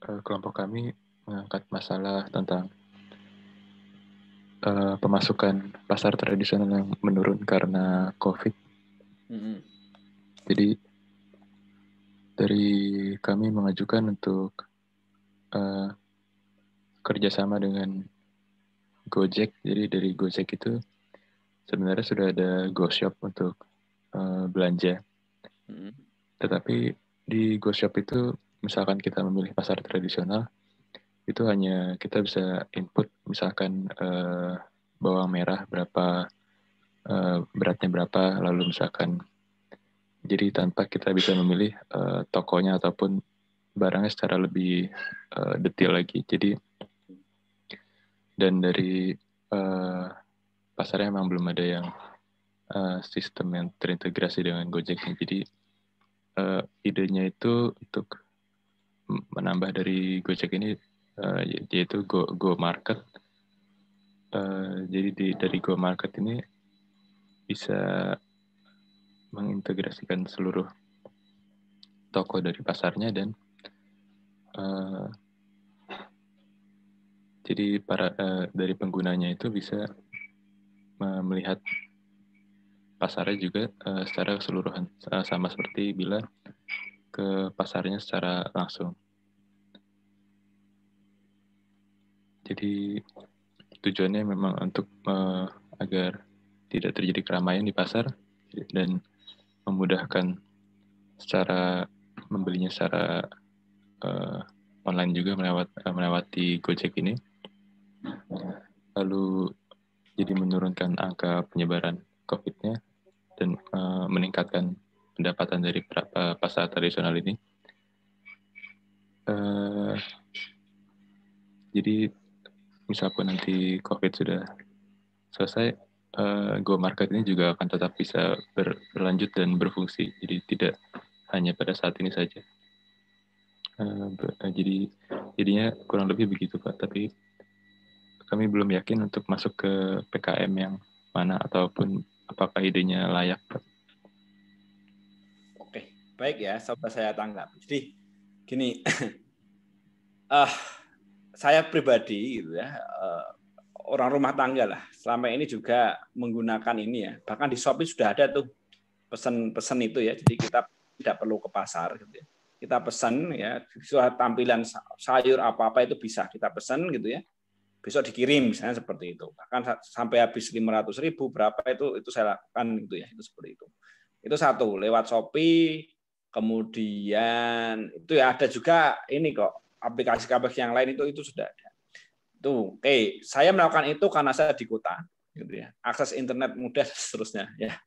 Kelompok kami mengangkat masalah tentang pemasukan pasar tradisional yang menurun karena COVID. Jadi dari kami mengajukan untuk kerjasama dengan Gojek. Jadi dari Gojek itu sebenarnya sudah ada GoShop untuk belanja. Tetapi di GoShop itu misalkan kita memilih pasar tradisional, itu hanya kita bisa input misalkan bawang merah berapa, beratnya berapa, lalu misalkan jadi tanpa kita bisa memilih tokonya ataupun barangnya secara lebih detail lagi. Jadi dan dari pasarnya memang belum ada yang sistem yang terintegrasi dengan Gojek. Jadi idenya itu untuk menambah dari Gojek ini yaitu Go Market. Jadi dari Go Market ini bisa mengintegrasikan seluruh toko dari pasarnya dan jadi dari penggunanya itu bisa melihat pasarnya juga secara keseluruhan, sama seperti bila ke pasarnya secara langsung. Jadi tujuannya memang untuk agar tidak terjadi keramaian di pasar dan memudahkan secara membelinya secara online juga melewati Gojek ini. Lalu jadi menurunkan angka penyebaran COVID-nya dan meningkatkan pendapatan dari pasar tradisional ini. Jadi misalpun nanti COVID sudah selesai, Go Market ini juga akan tetap bisa berlanjut dan berfungsi. Jadi tidak hanya pada saat ini saja. Jadinya kurang lebih begitu, Pak. Tapi kami belum yakin untuk masuk ke PKM yang mana ataupun apakah idenya layak, Pak. Oke, baik ya, coba saya tanggap. Jadi gini, saya pribadi gitu ya, orang rumah tangga lah, selama ini juga menggunakan ini ya. Bahkan di Shopee sudah ada tuh pesan itu ya. Jadi kita tidak perlu ke pasar gitu ya. Kita pesan ya, tampilan sayur apa-apa itu bisa kita pesan gitu ya. Besok dikirim misalnya seperti itu. Bahkan sampai habis 500.000 berapa itu saya lakukan gitu ya. Itu seperti itu. Itu satu lewat Shopee. Kemudian itu ya ada juga ini kok aplikasi-aplikasi yang lain itu sudah ada. Itu oke. Saya melakukan itu karena saya di kota, gitu ya. Akses internet mudah dan seterusnya. Ya.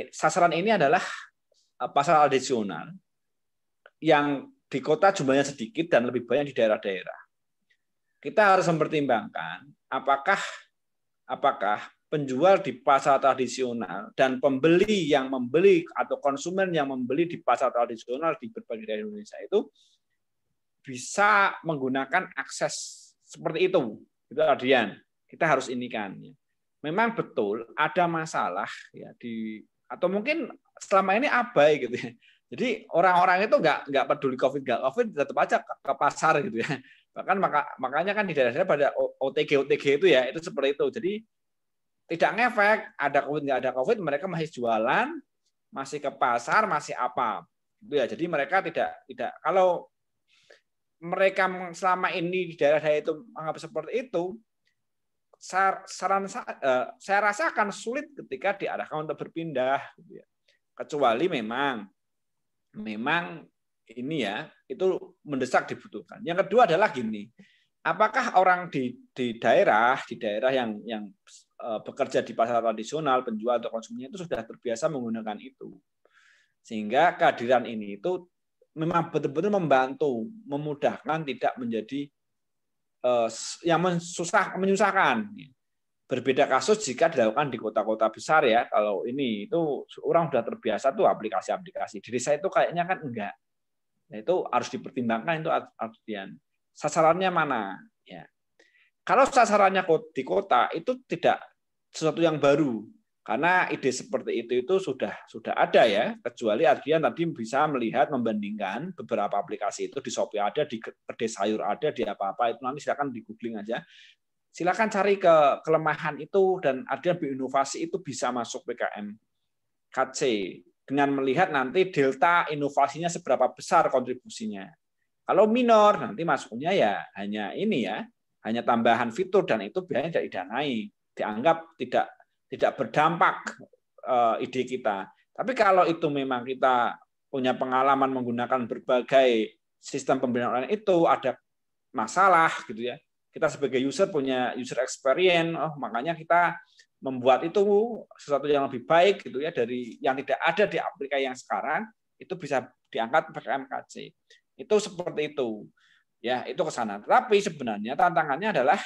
Sasaran ini adalah pasar tradisional yang di kota jumlahnya sedikit dan lebih banyak di daerah-daerah. Kita harus mempertimbangkan apakah penjual di pasar tradisional dan pembeli yang membeli atau konsumen yang membeli di pasar tradisional di berbagai daerah Indonesia itu bisa menggunakan akses seperti itu. Itu Adrian. Kita harus inikan. Memang betul ada masalah ya atau mungkin selama ini abai gitu ya. Jadi orang-orang itu nggak peduli COVID tetap aja ke pasar gitu ya. Bahkan makanya kan di daerah-daerah pada OTG itu ya itu seperti itu. Jadi tidak ngefek, ada COVID nggak ada COVID, mereka masih jualan, masih ke pasar, masih apa, gitu ya. Jadi mereka tidak kalau mereka selama ini di daerah-daerah itu menganggap seperti itu, saya rasa akan sulit ketika diarahkan untuk berpindah, gitu ya. Kecuali memang ini ya itu mendesak dibutuhkan. Yang kedua adalah gini. Apakah orang di daerah yang bekerja di pasar tradisional, penjual atau konsumennya itu sudah terbiasa menggunakan itu, sehingga kehadiran ini itu memang betul-betul membantu, memudahkan, tidak menjadi yang menyusahkan. Berbeda kasus jika dilakukan di kota-kota besar ya. Kalau ini itu orang sudah terbiasa tuh aplikasi-aplikasi. Di desa itu kayaknya kan enggak. Nah, itu harus dipertimbangkan itu artian. Sasarannya mana? Ya. Kalau sasarannya di kota itu tidak sesuatu yang baru, karena ide seperti itu sudah ada ya. Kecuali Adrian tadi bisa melihat membandingkan beberapa aplikasi itu di Shopee ada, di kedai sayur ada, di apa-apa itu nanti silakan di googling aja. Silakan cari kelemahan itu dan Adrian berinovasi itu bisa masuk PKM KC dengan melihat nanti delta inovasinya seberapa besar kontribusinya. Kalau minor nanti masuknya ya hanya ini ya, hanya tambahan fitur dan itu biasanya tidak didanai, dianggap tidak berdampak ide kita. Tapi kalau itu memang kita punya pengalaman menggunakan berbagai sistem pembinaan online itu ada masalah gitu ya. Kita sebagai user punya user experience, makanya kita membuat itu sesuatu yang lebih baik gitu ya dari yang tidak ada di aplikasi yang sekarang itu bisa diangkat PKMKC. Itu seperti itu. Ya, itu ke sana. Tapi sebenarnya tantangannya adalah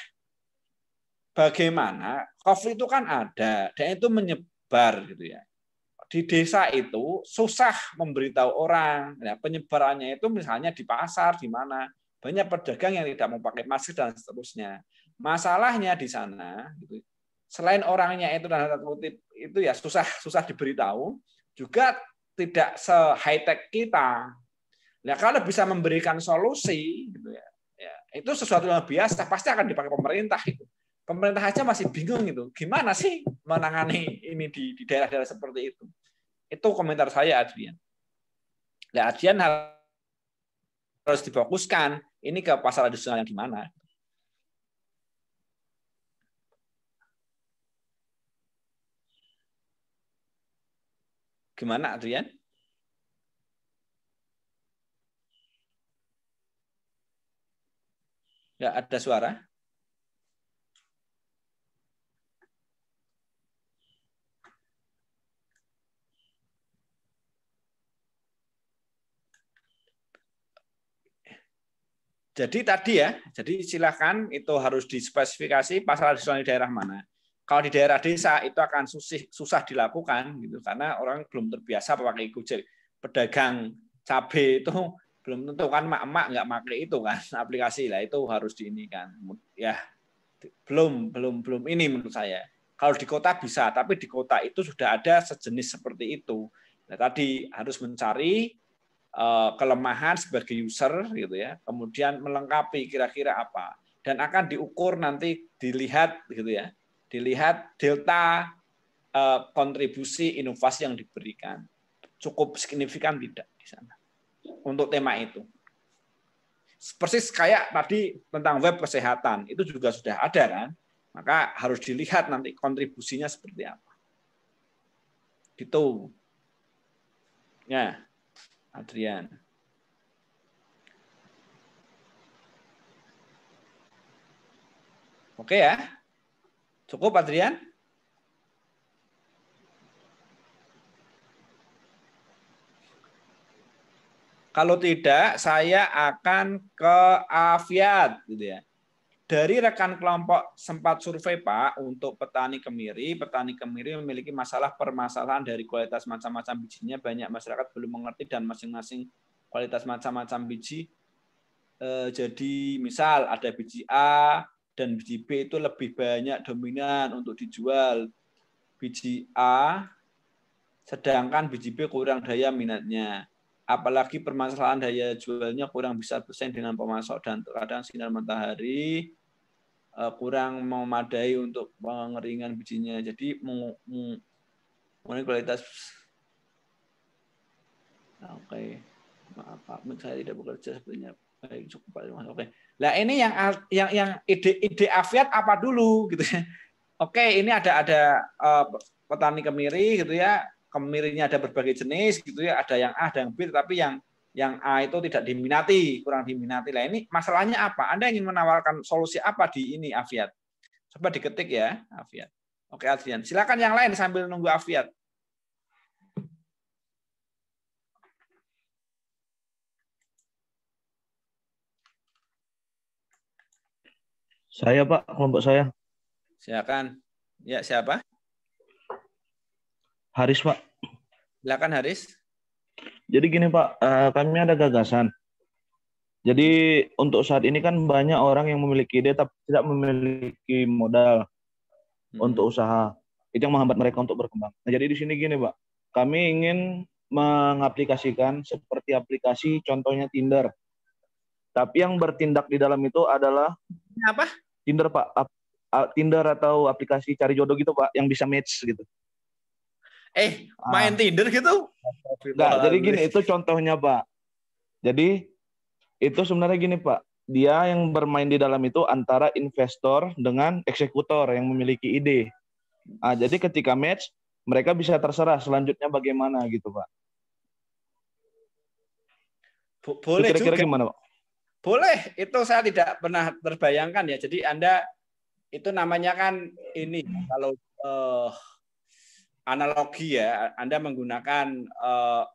bagaimana COVID itu kan ada dan itu menyebar gitu ya. Di desa itu susah memberitahu orang. Ya, penyebarannya itu misalnya di pasar di mana banyak pedagang yang tidak mau pakai masker dan seterusnya. Masalahnya di sana gitu. Selain orangnya itu dan kutip itu ya susah diberitahu, juga tidak se-high tech kita. Nah, kalau bisa memberikan solusi gitu ya, itu sesuatu yang biasa pasti akan dipakai pemerintah itu. Pemerintah aja masih bingung gitu. Gimana sih menangani ini di daerah-daerah seperti itu? Itu komentar saya, Adrian. Nah, Adrian harus difokuskan ini ke pasar tradisional yang di mana. Gimana, Adrian? Nggak ada suara? Jadi tadi ya, jadi silakan itu harus dispesifikasi pasar tradisional di daerah mana. Kalau di daerah desa itu akan susah dilakukan gitu karena orang belum terbiasa pakai Gojek. Pedagang cabai itu belum tentu kan emak-emak nggak pakai itu kan aplikasi lah, itu harus diinikan. Ya belum ini menurut saya. Kalau di kota bisa, tapi di kota itu sudah ada sejenis seperti itu. Nah, tadi harus mencari kelemahan sebagai user gitu ya, kemudian melengkapi kira-kira apa, dan akan diukur nanti dilihat gitu ya, dilihat delta kontribusi inovasi yang diberikan. Cukup signifikan tidak di sana untuk tema itu. Persis kayak tadi tentang web kesehatan, itu juga sudah ada kan? Maka harus dilihat nanti kontribusinya seperti apa. Gitu. Ya, Adrian. Oke ya? Cukup, Adrian? Kalau tidak, saya akan ke Afiat, gitu ya. Dari rekan kelompok sempat survei, Pak, untuk petani kemiri. Petani kemiri memiliki permasalahan dari kualitas macam-macam bijinya. Banyak masyarakat belum mengerti dan masing-masing kualitas macam-macam biji. Jadi misal ada biji A dan biji B itu lebih banyak dominan untuk dijual. Biji A, sedangkan biji B kurang daya minatnya. Apalagi permasalahan daya jualnya kurang bisa bersaing dengan pemasok dan terkadang sinar matahari kurang memadai untuk pengeringan bijinya. Jadi mengenai kualitas. Oke, maaf Pak, saya tidak bekerja sebenarnya. Baik, cukup Pak. Oke. Nah ini yang ide Afiat apa dulu gitu ya? Oke, ini ada petani kemiri gitu ya. Kemirinya ada berbagai jenis gitu ya, ada yang A, ada yang B, tapi yang A itu tidak diminati, kurang diminati. Lah ini masalahnya apa? Anda ingin menawarkan solusi apa di ini Afiat? Coba diketik ya, Afiat. Oke, Adrian. Silakan yang lain sambil nunggu Afiat. Saya, Pak, kelompok saya. Silakan. Ya, siapa? Haris, Pak. Silakan Haris. Jadi gini Pak, kami ada gagasan. Jadi untuk saat ini kan banyak orang yang memiliki ide tapi tidak memiliki modal untuk usaha. Itu yang menghambat mereka untuk berkembang. Nah, jadi di sini gini Pak, kami ingin mengaplikasikan seperti aplikasi contohnya Tinder. Tapi yang bertindak di dalam itu adalah apa? Tinder Pak, Tinder atau aplikasi cari jodoh gitu Pak, yang bisa match gitu. Main Tinder gitu? Enggak, jadi gini, itu contohnya Pak. Jadi itu sebenarnya gini Pak, dia yang bermain di dalam itu antara investor dengan eksekutor yang memiliki ide. Jadi ketika match, mereka bisa terserah selanjutnya bagaimana gitu Pak. Boleh kira-kira juga. Gimana Pak? Boleh, itu saya tidak pernah terbayangkan ya. Jadi Anda itu namanya kan ini kalau analogi ya, Anda menggunakan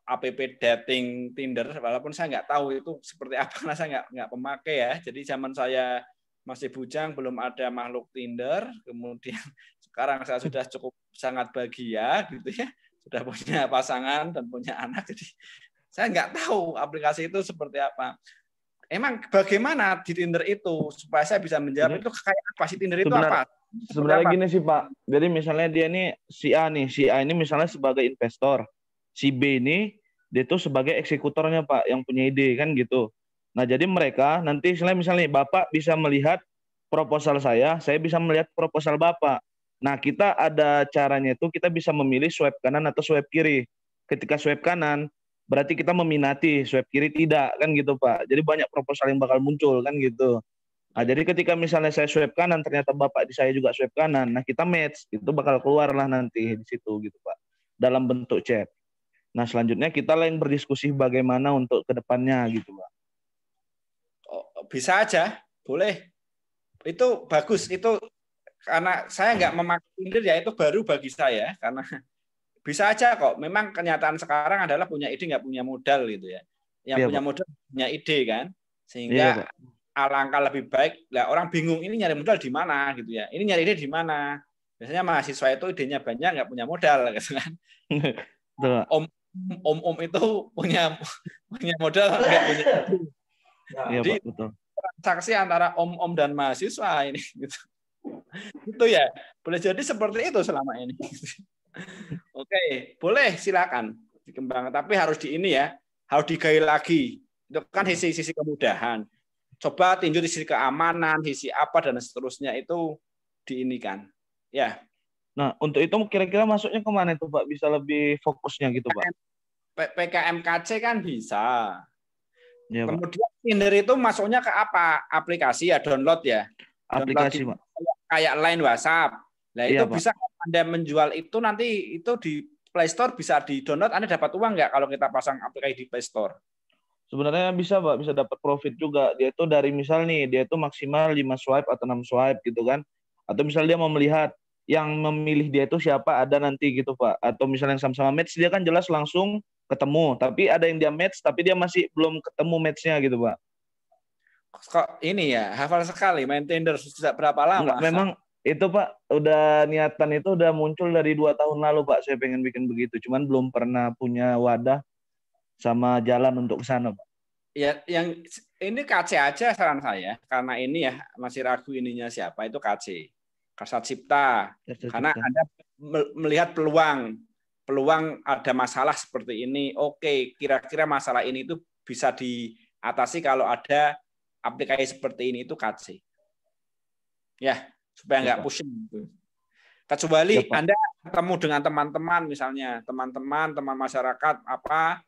app dating Tinder, walaupun saya nggak tahu itu seperti apa karena saya nggak pemakai ya. Jadi zaman saya masih bujang, belum ada makhluk Tinder. Kemudian sekarang saya sudah cukup sangat bahagia gitu ya, sudah punya pasangan dan punya anak. Jadi saya nggak tahu aplikasi itu seperti apa. Emang bagaimana di Tinder itu supaya saya bisa menjawab itu kayak apa sih Tinder itu apa? Sebenarnya gini sih Pak, jadi misalnya dia nih si A ini misalnya sebagai investor, si B ini dia tuh sebagai eksekutornya Pak, yang punya ide kan gitu. Nah jadi mereka nanti misalnya Bapak bisa melihat proposal saya bisa melihat proposal Bapak. Nah kita ada caranya itu kita bisa memilih swipe kanan atau swipe kiri. Ketika swipe kanan berarti kita meminati, swipe kiri tidak kan gitu Pak. Jadi banyak proposal yang bakal muncul kan gitu. Nah, jadi ketika misalnya saya swipe kanan, ternyata Bapak di saya juga swipe kanan, nah kita match, itu bakal keluar lah nanti di situ gitu Pak, dalam bentuk chat. Nah selanjutnya kita lain berdiskusi bagaimana untuk kedepannya gitu Pak. Bisa aja, boleh. Itu bagus, itu karena saya nggak memakai Tinder ya itu baru bagi saya, karena bisa aja kok. Memang kenyataan sekarang adalah punya ide nggak punya modal gitu ya. Yang punya modal punya ide kan, sehingga alangkah lebih baik. Lah orang bingung ini nyari modal di mana gitu ya. Ini nyari ide di mana? Biasanya mahasiswa itu idenya banyak nggak punya modal gitu kan. Om itu punya modal nggak punya ide. Jadi transaksi antara om dan mahasiswa ini gitu. Itu ya. Boleh jadi seperti itu selama ini. Oke, boleh silakan dikembangkan tapi harus di ini ya, harus digali lagi. Itu kan sisi kemudahan. Coba tinjau di sisi keamanan, sisi apa dan seterusnya itu diinikan. Ya. Nah, untuk itu kira-kira masuknya kemana itu Pak? Bisa lebih fokusnya gitu Pak? PKMKC kan bisa. Ya, kemudian Tinder itu masuknya ke apa? Aplikasi ya, download ya. Aplikasi download Pak. Kayak Line, WhatsApp. Nah itu Iya, Pak. bisa Anda menjual itu nanti itu di Play Store bisa di-download, Anda dapat uang nggak kalau kita pasang aplikasi di Play Store? Sebenarnya bisa Pak, bisa dapat profit juga. Dia itu dari misal nih, dia itu maksimal 5 swipe atau 6 swipe gitu kan. Atau misal dia mau melihat yang memilih dia itu siapa, ada nanti gitu Pak. Atau misalnya yang sama-sama match, dia kan jelas langsung ketemu. Tapi ada yang dia match, tapi dia masih belum ketemu match-nya gitu Pak. Kok ini ya, hafal sekali main Tinder sudah berapa lama? Enggak, memang itu Pak, udah niatan itu udah muncul dari 2 tahun lalu Pak. Saya pengen bikin begitu, cuman belum pernah punya wadah sama jalan untuk ke sana Pak. Ya, yang ini KC aja saran saya, karena ini ya masih ragu ininya siapa, itu KC. Karsa Cipta. Karena Anda melihat peluang ada masalah seperti ini. Oke, kira-kira masalah ini itu bisa diatasi kalau ada aplikasi seperti ini, itu KC. Ya, supaya nggak pusing. Kecuali Anda ketemu dengan teman-teman, misalnya teman masyarakat apa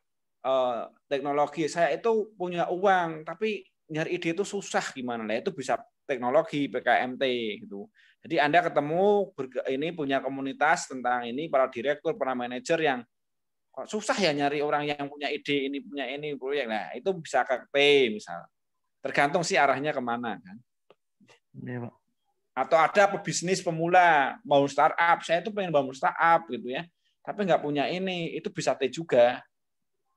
teknologi, saya itu punya uang tapi nyari ide itu susah gimana lah, itu bisa teknologi PKMT gitu. Jadi Anda ketemu ini punya komunitas tentang ini, para direktur, para manajer yang kok susah ya nyari orang yang punya ide ini, punya ini proyek. Nah, itu bisa ke T misal. Tergantung sih arahnya kemana kan. Ya, Pak. Atau ada pebisnis pemula mau startup, saya itu pengen bangun startup gitu ya, tapi nggak punya ini, itu bisa T juga.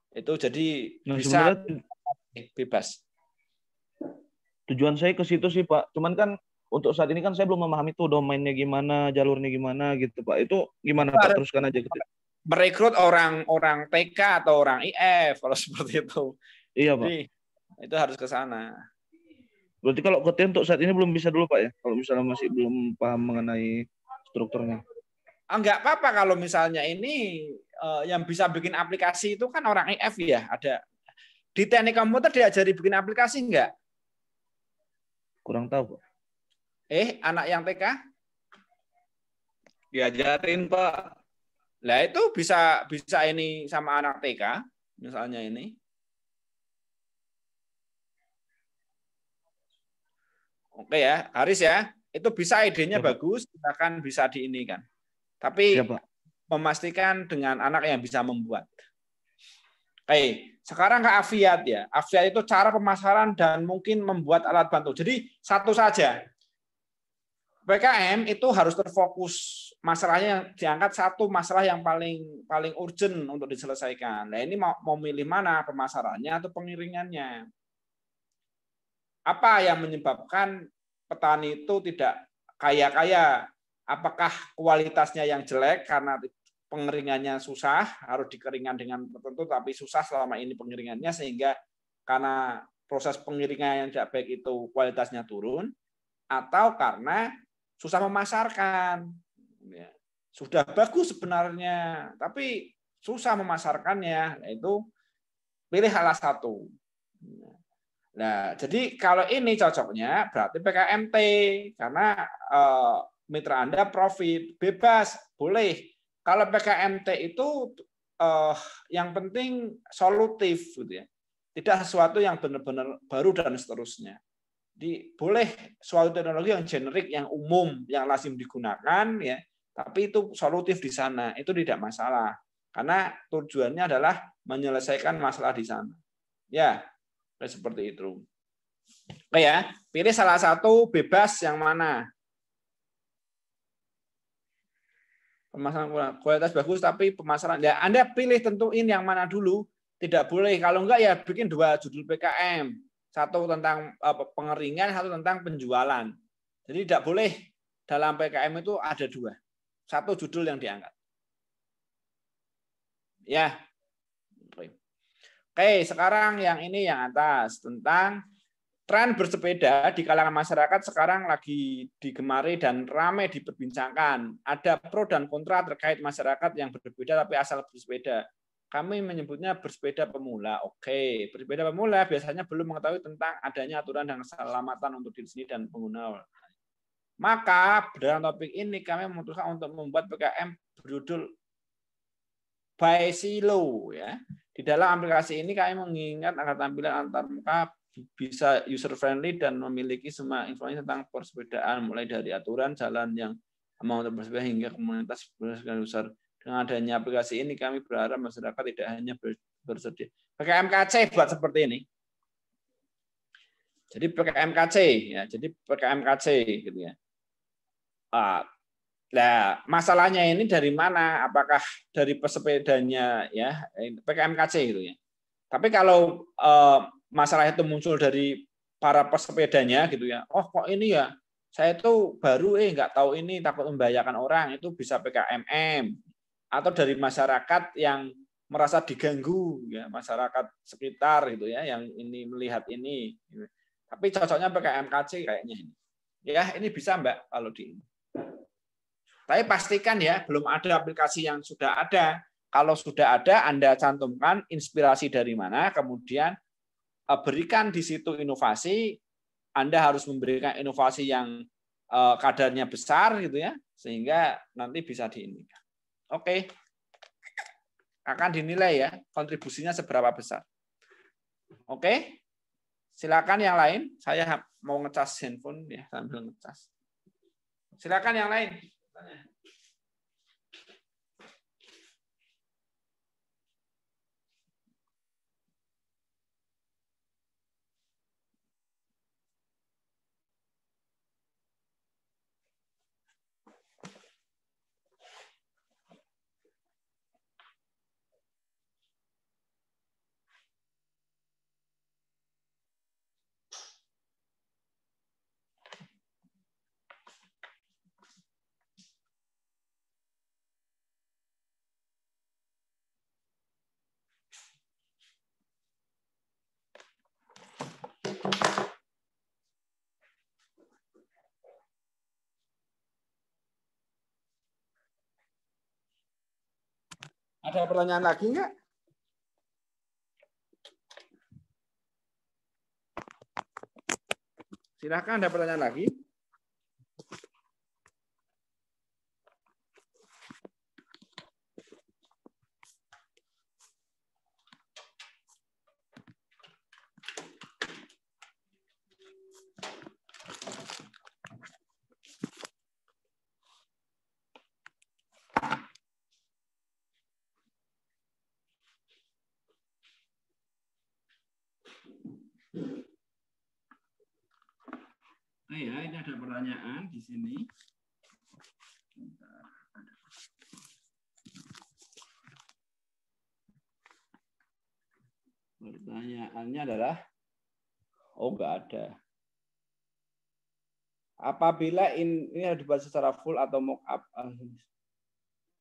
Itu jadi bisa bebas. Tujuan saya ke situ sih Pak. Cuman kan untuk saat ini kan saya belum memahami tuh domainnya gimana, jalurnya gimana gitu Pak. Itu gimana Pak? Teruskan aja gitu. Merekrut orang TK atau orang IF kalau seperti itu. Iya Pak. Jadi, itu harus ke sana. Berarti kalau ke T untuk saat ini belum bisa dulu Pak ya? Kalau misalnya masih belum paham mengenai strukturnya. Enggak apa-apa kalau misalnya ini yang bisa bikin aplikasi itu kan orang IF ya. Ada di teknik komputer diajari bikin aplikasi enggak? Kurang tahu Pak. Anak yang TK? Diajarin Pak. Lah itu bisa ini sama anak TK misalnya ini. Oke ya, Haris ya. Itu bisa idenya bagus, silakan bisa diinikan. Tapi memastikan dengan anak yang bisa membuat. Sekarang ke Afiat ya. Afiat itu cara pemasaran dan mungkin membuat alat bantu. Jadi satu saja. PKM itu harus terfokus. Masalahnya yang diangkat satu masalah yang paling urgent untuk diselesaikan. Nah ini mau milih mana, pemasarannya atau pengiringannya? Apa yang menyebabkan petani itu tidak kaya-kaya? Apakah kualitasnya yang jelek karena pengeringannya susah, harus dikeringkan dengan tertentu, tapi susah selama ini pengeringannya, sehingga karena proses pengiringan yang tidak baik itu kualitasnya turun, atau karena susah memasarkan. Sudah bagus sebenarnya, tapi susah memasarkannya. Nah, itu pilih salah satu. Nah, jadi kalau ini cocoknya berarti PKMT, karena mitra Anda profit, bebas, boleh. Kalau PKMT itu yang penting solutif gitu ya. Tidak sesuatu yang benar-benar baru dan seterusnya. Jadi boleh suatu teknologi yang generik, yang umum, yang lazim digunakan ya, tapi itu solutif di sana, itu tidak masalah. Karena tujuannya adalah menyelesaikan masalah di sana. Ya, seperti itu. Oke ya, pilih salah satu, bebas yang mana. Pemasaran kualitas bagus tapi pemasaran ya Anda pilih, tentuin yang mana dulu. Tidak boleh, kalau enggak ya bikin 2 judul PKM. Satu tentang pengeringan, satu tentang penjualan. Jadi tidak boleh dalam PKM itu ada 2. Satu judul yang diangkat. Ya. Oke, sekarang yang ini yang atas tentang tren bersepeda di kalangan masyarakat sekarang lagi digemari dan ramai diperbincangkan. Ada pro dan kontra terkait masyarakat yang berbeda tapi asal bersepeda. Kami menyebutnya bersepeda pemula. Oke, bersepeda pemula biasanya belum mengetahui tentang adanya aturan dan keselamatan untuk diri sendiri dan pengguna. Maka berdasarkan topik ini kami memutuskan untuk membuat PKM berjudul by Silo ya. Di dalam aplikasi ini kami mengingat agar tampilan antarmuka bisa user friendly dan memiliki semua informasi tentang persepedaan mulai dari aturan jalan yang mau untuk bersepeda hingga komunitas besar. Dengan adanya aplikasi ini kami berharap masyarakat tidak hanya bersedia. PKMKC buat seperti ini. Jadi PKMKC ya, jadi PKMKC gitu ya. Nah, masalahnya ini dari mana? Apakah dari pesepedanya ya PKMKC gitu ya. Tapi kalau masalah itu muncul dari para pesepedanya gitu ya. Oh kok ini ya? Saya itu baru nggak tahu ini, takut membahayakan orang, itu bisa PKMM. Atau dari masyarakat yang merasa diganggu ya, masyarakat sekitar gitu ya yang ini melihat ini. Tapi cocoknya PKMKC kayaknya ini. Ya, ini bisa Mbak kalau di ini. Tapi pastikan ya, belum ada aplikasi yang sudah ada. Kalau sudah ada, Anda cantumkan inspirasi dari mana, kemudian berikan di situ inovasi. Anda harus memberikan inovasi yang kadarnya besar gitu ya, sehingga nanti bisa diinikan. Oke. Akan dinilai ya, kontribusinya seberapa besar. Oke. Silakan yang lain. Saya mau ngecas handphone ya, sambil ngecas. Silakan yang lain. Ada pertanyaan lagi enggak? Silakan, ada pertanyaan lagi? Ya, ini ada pertanyaan di sini. Pertanyaannya adalah, enggak ada. Apabila ini harus dibuat secara full atau mock-up.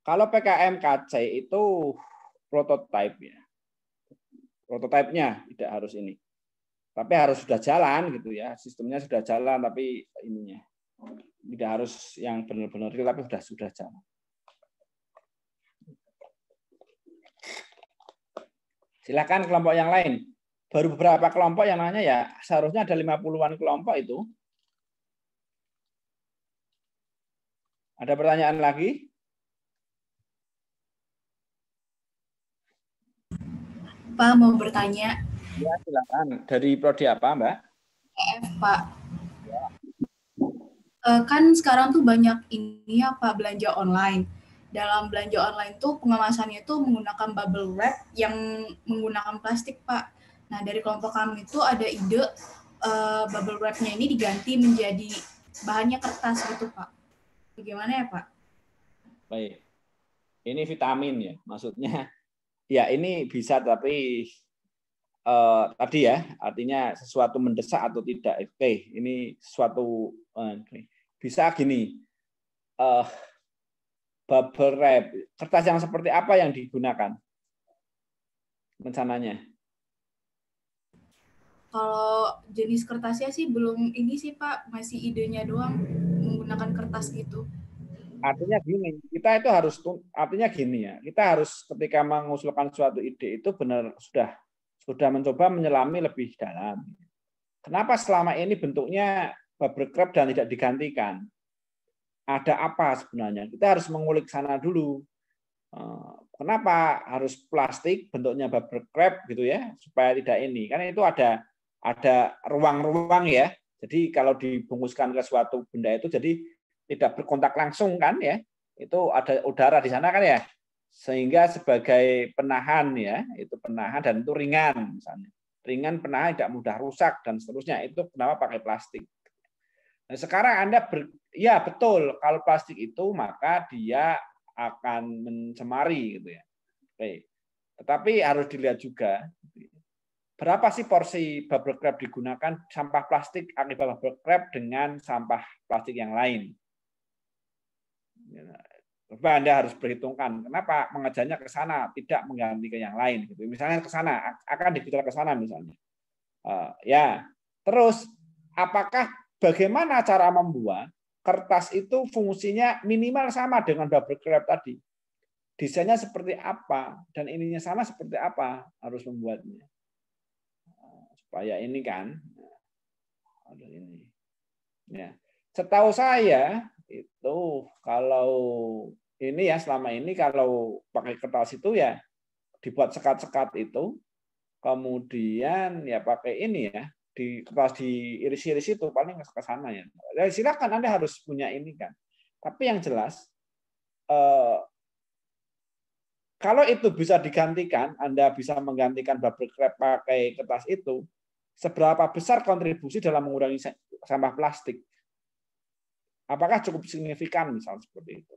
Kalau PKMKC itu prototype ya. Prototipenya tidak harus ini. Tapi harus sudah jalan gitu ya, sistemnya sudah jalan tapi ininya tidak harus yang benar-benar real tapi sudah jalan. Silakan kelompok yang lain. Baru beberapa kelompok yang nanya ya, seharusnya ada 50-an kelompok itu. Ada pertanyaan lagi? Pak mau bertanya. Ya, silakan. Dari prodi apa, Mbak? Pak. Kan sekarang tuh banyak ini ya, Pak, belanja online. Dalam belanja online tuh pengemasannya tuh menggunakan bubble wrap yang menggunakan plastik, Pak. Nah, dari kelompok kami itu ada ide bubble wrap-nya ini diganti menjadi bahannya kertas gitu, Pak. Bagaimana ya, Pak? Baik. Ini vitamin ya, maksudnya. Ya, ini bisa tapi tadi ya, artinya sesuatu mendesak atau tidak. Oke, ini sesuatu bisa gini. Bubble wrap, kertas yang seperti apa yang digunakan rencananya? Kalau jenis kertasnya sih belum ini sih Pak, masih idenya doang menggunakan kertas gitu. Artinya gini, kita itu harus artinya gini ya, kita harus ketika mengusulkan suatu ide itu benar sudah mencoba menyelami lebih dalam. Kenapa selama ini bentuknya bubble wrap dan tidak digantikan? ada apa sebenarnya. Kita harus mengulik sana dulu. Kenapa harus plastik bentuknya bubble wrap gitu ya, supaya tidak ini. Karena itu ada ruang-ruang ya. Jadi kalau dibungkuskan ke suatu benda itu jadi tidak berkontak langsung kan ya. Itu ada udara di sana kan ya. Sehingga sebagai penahan ya, itu penahan dan itu ringan misalnya. Ringan, penahan, tidak mudah rusak dan seterusnya. Itu kenapa pakai plastik. Nah, sekarang Anda ya betul, kalau plastik itu maka dia akan mencemari gitu ya. Oke. Tetapi harus dilihat juga berapa sih porsi bubble wrap digunakan sampah plastik akibat bubble wrap dengan sampah plastik yang lain. Coba Anda harus perhitungkan kenapa mengejarnya ke sana tidak mengganti ke yang lain gitu. Misalnya ke sana akan dikejar ke sana misalnya. Ya. Terus apakah bagaimana cara membuat kertas itu fungsinya minimal sama dengan bubble wrap tadi? Desainnya seperti apa dan ininya sama seperti apa harus membuatnya supaya ini kan ada ini. Ya, setahu saya itu kalau ini ya selama ini kalau pakai kertas itu ya dibuat sekat-sekat itu, kemudian ya pakai ini ya di kertas diiris-iris itu paling ke sana ya. Silakan Anda harus punya ini kan. Tapi yang jelas kalau itu bisa digantikan, Anda bisa menggantikan bubble wrap pakai kertas itu, seberapa besar kontribusi dalam mengurangi sampah plastik? Apakah cukup signifikan misal seperti itu?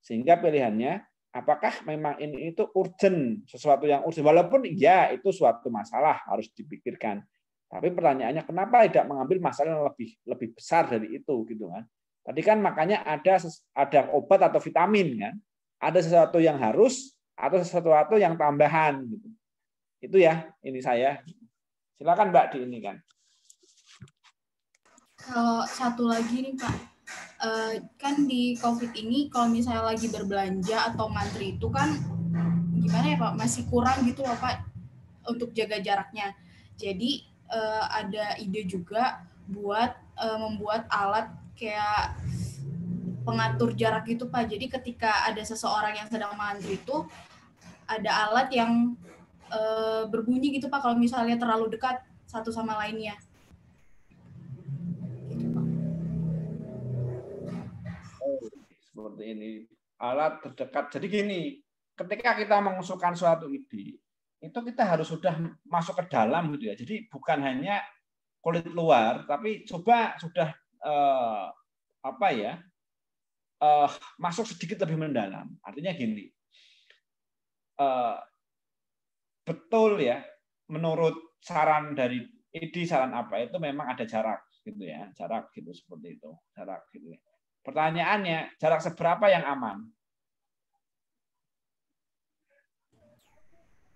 Sehingga pilihannya, apakah memang ini itu urgent, sesuatu yang urgent? Walaupun ya itu suatu masalah harus dipikirkan. Tapi pertanyaannya, kenapa tidak mengambil masalah yang lebih besar dari itu gitu kan? Tadi kan makanya ada obat atau vitamin kan? Ada sesuatu yang harus atau sesuatu yang tambahan gitu. Itu ya, ini saya. Silakan Mbak di ini kan. Kalau satu lagi nih Pak, kan di COVID ini kalau misalnya lagi berbelanja atau ngantri itu kan gimana ya Pak, masih kurang gitu loh Pak untuk jaga jaraknya. Jadi ada ide juga buat membuat alat kayak pengatur jarak gitu Pak. Jadi ketika ada seseorang yang sedang mengantri itu ada alat yang berbunyi gitu Pak kalau misalnya terlalu dekat satu sama lainnya. Gitu, Pak. Seperti ini. Alat terdekat. Jadi gini, ketika kita mengusulkan suatu ide, itu kita harus sudah masuk ke dalam gitu ya. Jadi bukan hanya kulit luar, tapi coba sudah masuk sedikit lebih mendalam. Artinya gini, betul ya, menurut saran dari ide saran apa itu memang ada jarak gitu ya, jarak gitu seperti itu, jarak gitu ya. Pertanyaannya, jarak seberapa yang aman?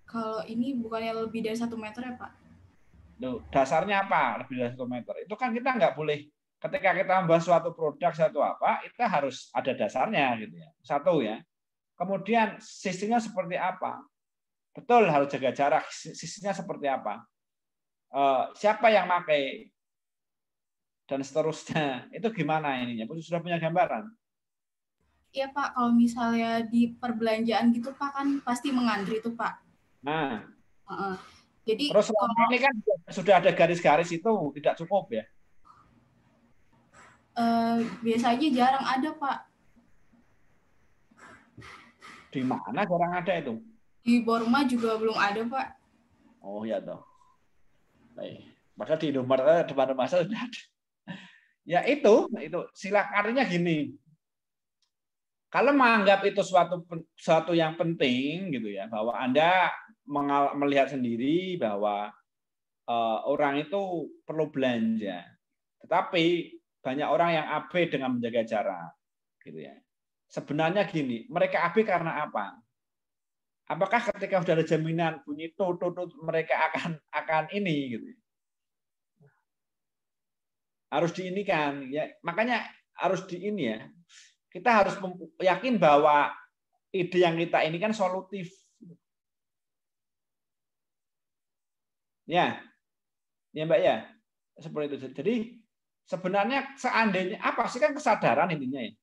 Kalau ini bukannya lebih dari 1 meter ya Pak? Loh, dasarnya apa lebih dari 1 meter? Itu kan kita nggak boleh, ketika kita membahas suatu produk, suatu apa, kita harus ada dasarnya gitu ya. Satu ya. Kemudian sistemnya seperti apa? Betul harus jaga jarak. Sistemnya seperti apa? Siapa yang pakai? Dan seterusnya. Itu gimana ininya? Sudah punya gambaran? Iya Pak, kalau misalnya di perbelanjaan gitu Pak kan pasti mengantri tuh Pak. Nah. Jadi terus ini kan sudah ada garis-garis itu tidak cukup ya? Biasanya jarang ada Pak. Di mana jarang ada itu? Di Borma juga belum ada Pak. Oh ya toh. Baik. Maka di Indomaret depan rumah saya sudah ada. Ya itu silakan, artinya gini. Kalau menganggap itu suatu yang penting gitu ya, bahwa Anda melihat sendiri bahwa orang itu perlu belanja, tetapi banyak orang yang abai dengan menjaga jarak, gitu ya. Sebenarnya gini, mereka abai karena apa? Apakah ketika sudah ada jaminan bunyi tut mereka akan ini gitu? Harus diinikan, ya. Makanya harus diini ya. Kita harus yakin bahwa ide yang kita ini kan solutif. Ya Mbak ya, seperti itu. Jadi sebenarnya seandainya apa sih kan kesadaran intinya ya.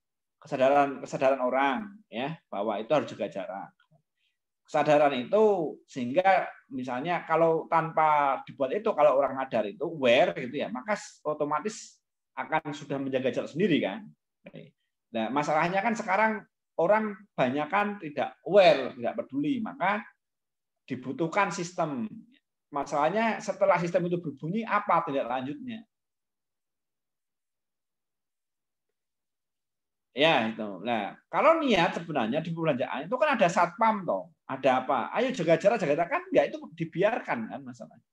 kesadaran orang ya bahwa itu harus jaga jarak. Kesadaran itu sehingga misalnya kalau tanpa dibuat itu, kalau orang sadar itu aware gitu ya, maka otomatis akan sudah menjaga jarak sendiri kan. Nah, masalahnya kan sekarang orang banyak kan tidak aware, tidak peduli, maka dibutuhkan sistem. Masalahnya setelah sistem itu berbunyi, apa tindak lanjutnya? Ya itu. Nah, kalau niat sebenarnya di perbelanjaan itu kan ada satpam toh, ada apa? Ayo jaga jarak, kan enggak, itu dibiarkan kan masalahnya.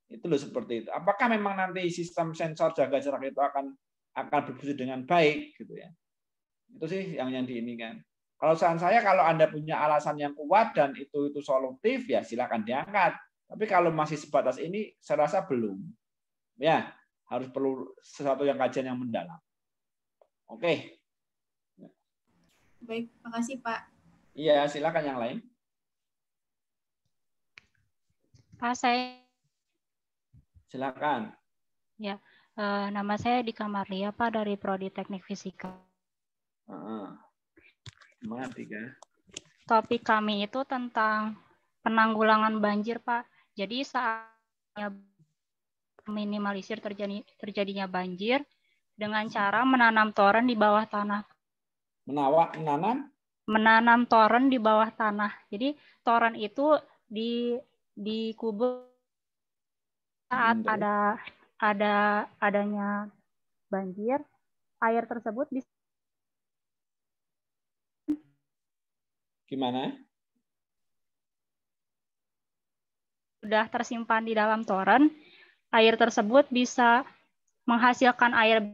Itu loh seperti itu. Apakah memang nanti sistem sensor jaga jarak itu akan berfungsi dengan baik gitu ya? Itu sih yang diinginkan. Kalau saran saya, kalau Anda punya alasan yang kuat dan itu solutif ya silakan diangkat. Tapi kalau masih sebatas ini, saya rasa belum. Ya, harus perlu sesuatu yang kajian yang mendalam. Oke. Baik, makasih Pak. Iya, silakan yang lain. Pak, saya. Silakan. Ya, nama saya Dika Marlia, Pak, dari Prodi Teknik Fisika. Gimana, Dika? Topik kami itu tentang penanggulangan banjir, Pak. Jadi saat minimalisir terjadinya banjir dengan cara menanam toren di bawah tanah. Menanam toren di bawah tanah. Jadi toren itu dikubur saat adanya banjir, air tersebut gimana? Sudah tersimpan di dalam toren, air tersebut bisa menghasilkan air.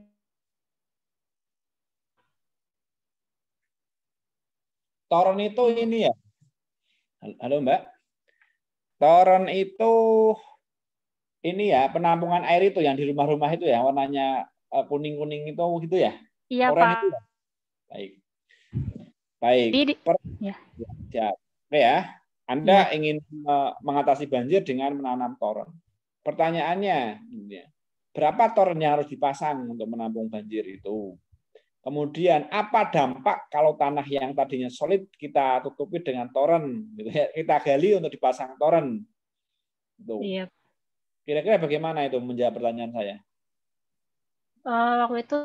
Toren itu ini ya. Halo Mbak. Toren itu ini ya, penampungan air itu yang di rumah-rumah itu ya, warnanya kuning-kuning itu gitu ya? Iya, Toren Pak. itu ya? Baik. Ya. Siap. Oke ya. Anda ingin mengatasi banjir dengan menanam toren. Pertanyaannya, berapa toren yang harus dipasang untuk menampung banjir itu? Kemudian apa dampak kalau tanah yang tadinya solid kita tutupi dengan toren, gitu ya, kita gali untuk dipasang toren. Iya. Kira-kira bagaimana itu menjawab pertanyaan saya? Waktu itu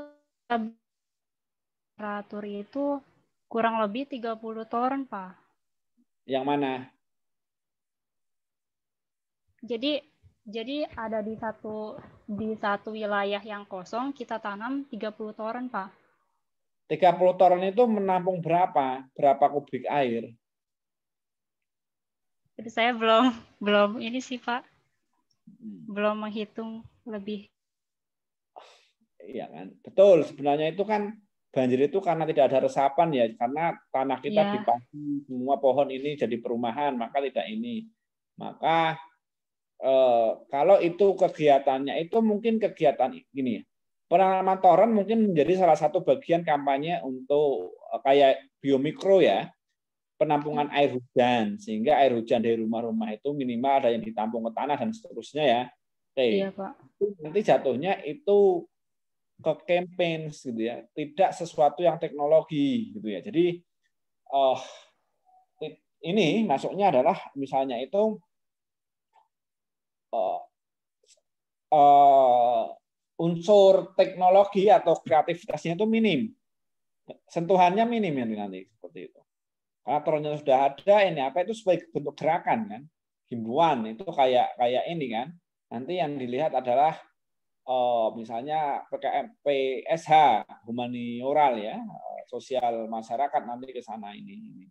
temperatur itu kurang lebih 30 toren, Pak. Yang mana? Jadi ada di satu wilayah yang kosong kita tanam 30 toren, Pak. 30 toren itu menampung berapa kubik air? Jadi saya belum ini sih Pak, belum menghitung lebih. Iya kan, betul. Sebenarnya itu kan banjir itu karena tidak ada resapan ya, karena tanah kita dipasi semua pohon ini jadi perumahan, maka tidak ini. Maka kalau itu kegiatannya itu mungkin kegiatan ini ya. Penanaman toren mungkin menjadi salah satu bagian kampanye untuk kayak biomikro ya, penampungan air hujan, sehingga air hujan dari rumah-rumah itu minimal ada yang ditampung ke tanah dan seterusnya ya. Oke. Iya, Pak. Nanti jatuhnya itu ke campaign gitu ya, tidak sesuatu yang teknologi gitu ya. Jadi ini masuknya adalah misalnya itu unsur teknologi atau kreativitasnya itu minim, sentuhannya minim ya nanti seperti itu. Karena torennya sudah ada, ini apa itu sebagai bentuk gerakan kan, himbauan itu kayak ini kan. Nanti yang dilihat adalah misalnya PSH humanioral ya, sosial masyarakat nanti ke sana ini.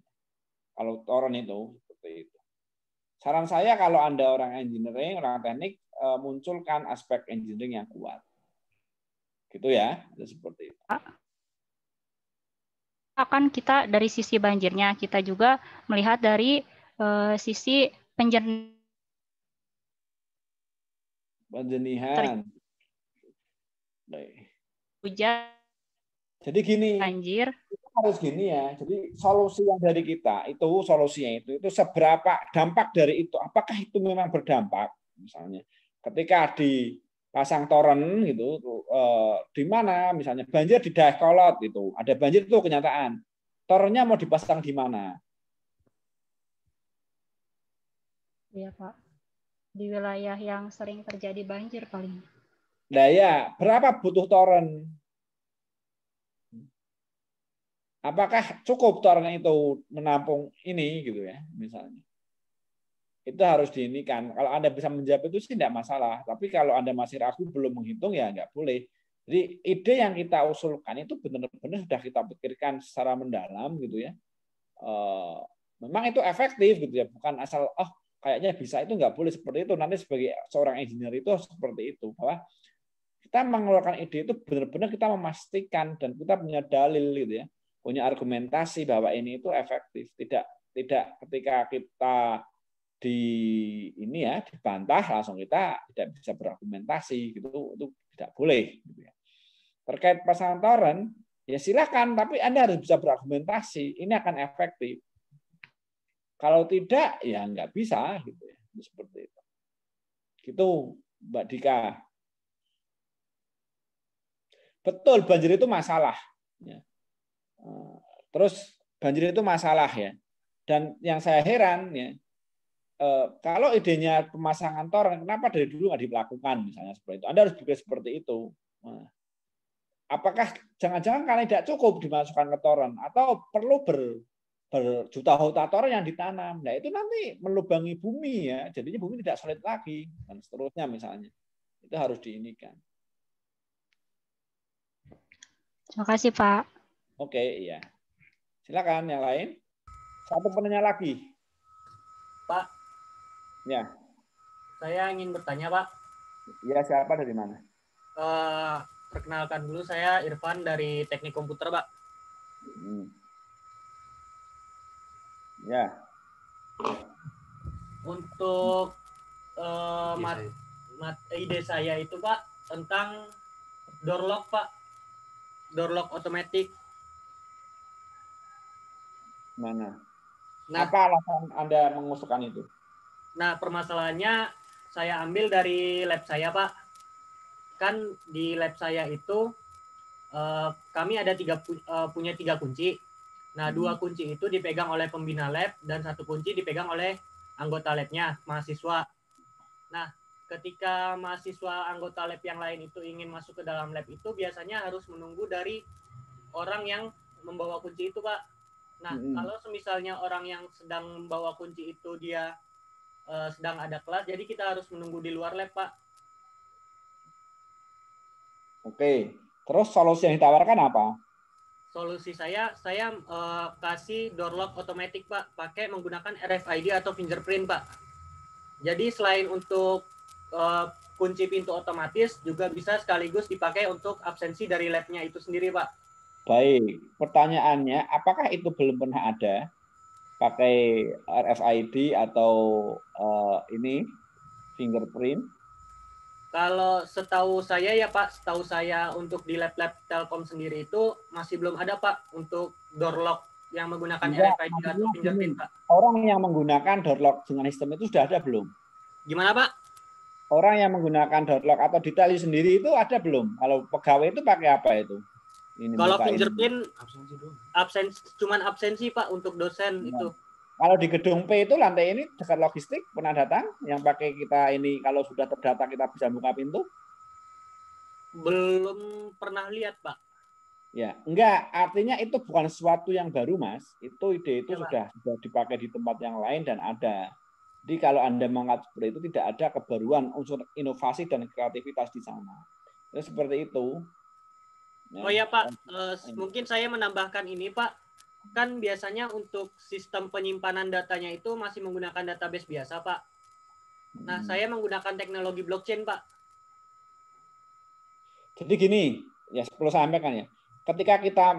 Kalau toren itu seperti itu. Saran saya kalau Anda orang engineering, orang teknik, munculkan aspek engineering yang kuat. Gitu ya, itu seperti itu. Akan kita dari sisi banjirnya, kita juga melihat dari sisi penjenihan. Hujan. Jadi gini, banjir. Harus gini ya. Jadi solusi yang dari kita itu solusinya itu seberapa dampak dari itu? Apakah itu memang berdampak? Misalnya, ketika di pasang toren gitu, di mana misalnya banjir di Dayakolot gitu, ada banjir itu kenyataan. Torennya mau dipasang di mana? Iya Pak, di wilayah yang sering terjadi banjir paling. Nah ya, berapa butuh toren? Apakah cukup toren itu menampung ini gitu ya, misalnya? Itu harus diinikan. Kalau Anda bisa menjawab itu sih tidak masalah. Tapi kalau Anda masih ragu belum menghitung ya nggak boleh. Jadi ide yang kita usulkan itu benar-benar sudah kita pikirkan secara mendalam gitu ya. Memang itu efektif gitu ya, bukan asal kayaknya bisa, itu nggak boleh seperti itu. Nanti sebagai seorang engineer itu seperti itu, bahwa kita mengeluarkan ide itu benar-benar kita memastikan dan kita punya dalil gitu ya, punya argumentasi bahwa ini itu efektif. Tidak ketika kita dibantah langsung kita tidak bisa berargumentasi gitu, itu tidak boleh gitu ya. Terkait pasangan toren ya silakan, tapi Anda harus bisa berargumentasi ini akan efektif. Kalau tidak ya nggak bisa gitu ya, seperti itu. Gitu Mbak Dika. Betul, banjir itu masalah ya. Terus banjir itu masalah ya, dan yang saya heran ya, kalau idenya pemasangan toren, kenapa dari dulu nggak dilakukan misalnya seperti itu? Anda harus berpikir seperti itu. Apakah jangan-jangan karena tidak cukup dimasukkan ke toren, atau perlu berjuta-juta toren yang ditanam? Nah itu nanti melubangi bumi ya, jadinya bumi tidak solid lagi dan seterusnya misalnya. Itu harus diinikan. Terima kasih Pak. Oke, iya. Silakan yang lain. Satu penanya lagi. Pak. Ya. Saya ingin bertanya, Pak. Ya, siapa dari mana? Perkenalkan dulu, saya Irfan dari Teknik Komputer, Pak. Ya. Untuk ide saya itu, Pak, tentang door lock, Pak. Door lock otomatis. Mana? Apa alasan Anda mengusulkan itu? Nah, permasalahannya saya ambil dari lab saya, Pak. Kan di lab saya itu kami ada punya 3 kunci. Nah, 2 kunci itu dipegang oleh pembina lab dan 1 kunci dipegang oleh anggota labnya, mahasiswa. Nah, ketika mahasiswa anggota lab yang lain itu ingin masuk ke dalam lab itu biasanya harus menunggu dari orang yang membawa kunci itu, Pak. Nah, kalau misalnya orang yang sedang membawa kunci itu dia sedang ada kelas, jadi kita harus menunggu di luar lab, Pak. Oke, terus solusi yang ditawarkan apa? Solusi saya kasih door lock otomatis, Pak, pakai menggunakan RFID atau fingerprint, Pak. Jadi selain untuk kunci pintu otomatis, juga bisa sekaligus dipakai untuk absensi dari labnya itu sendiri, Pak. Baik, pertanyaannya, apakah itu belum pernah ada? Pakai RFID atau ini fingerprint? Kalau setahu saya ya Pak, setahu saya untuk di lab-lab Telkom sendiri itu masih belum ada Pak untuk door lock yang menggunakan RFID atau fingerprint, Pak. Orang yang menggunakan door lock dengan sistem itu sudah ada belum? Gimana Pak? Orang yang menggunakan door lock atau detail sendiri itu ada belum? Kalau pegawai itu pakai apa itu? Kalau fingerprint cuman absensi Pak untuk dosen itu. Kalau di gedung P itu lantai ini dekat logistik pernah datang yang pakai kita ini, kalau sudah terdata kita bisa buka pintu? Belum pernah lihat Pak. Ya, enggak, artinya itu bukan sesuatu yang baru Mas. Itu ide itu sudah dipakai di tempat yang lain dan ada. Jadi kalau Anda menganggap seperti itu tidak ada kebaruan, unsur inovasi dan kreativitas di sana. Jadi seperti itu. Oh ya Pak, mungkin saya menambahkan ini Pak, kan biasanya untuk sistem penyimpanan datanya itu masih menggunakan database biasa Pak. Nah saya menggunakan teknologi blockchain Pak. Jadi gini, ya perlu saya sampaikan ya, ketika kita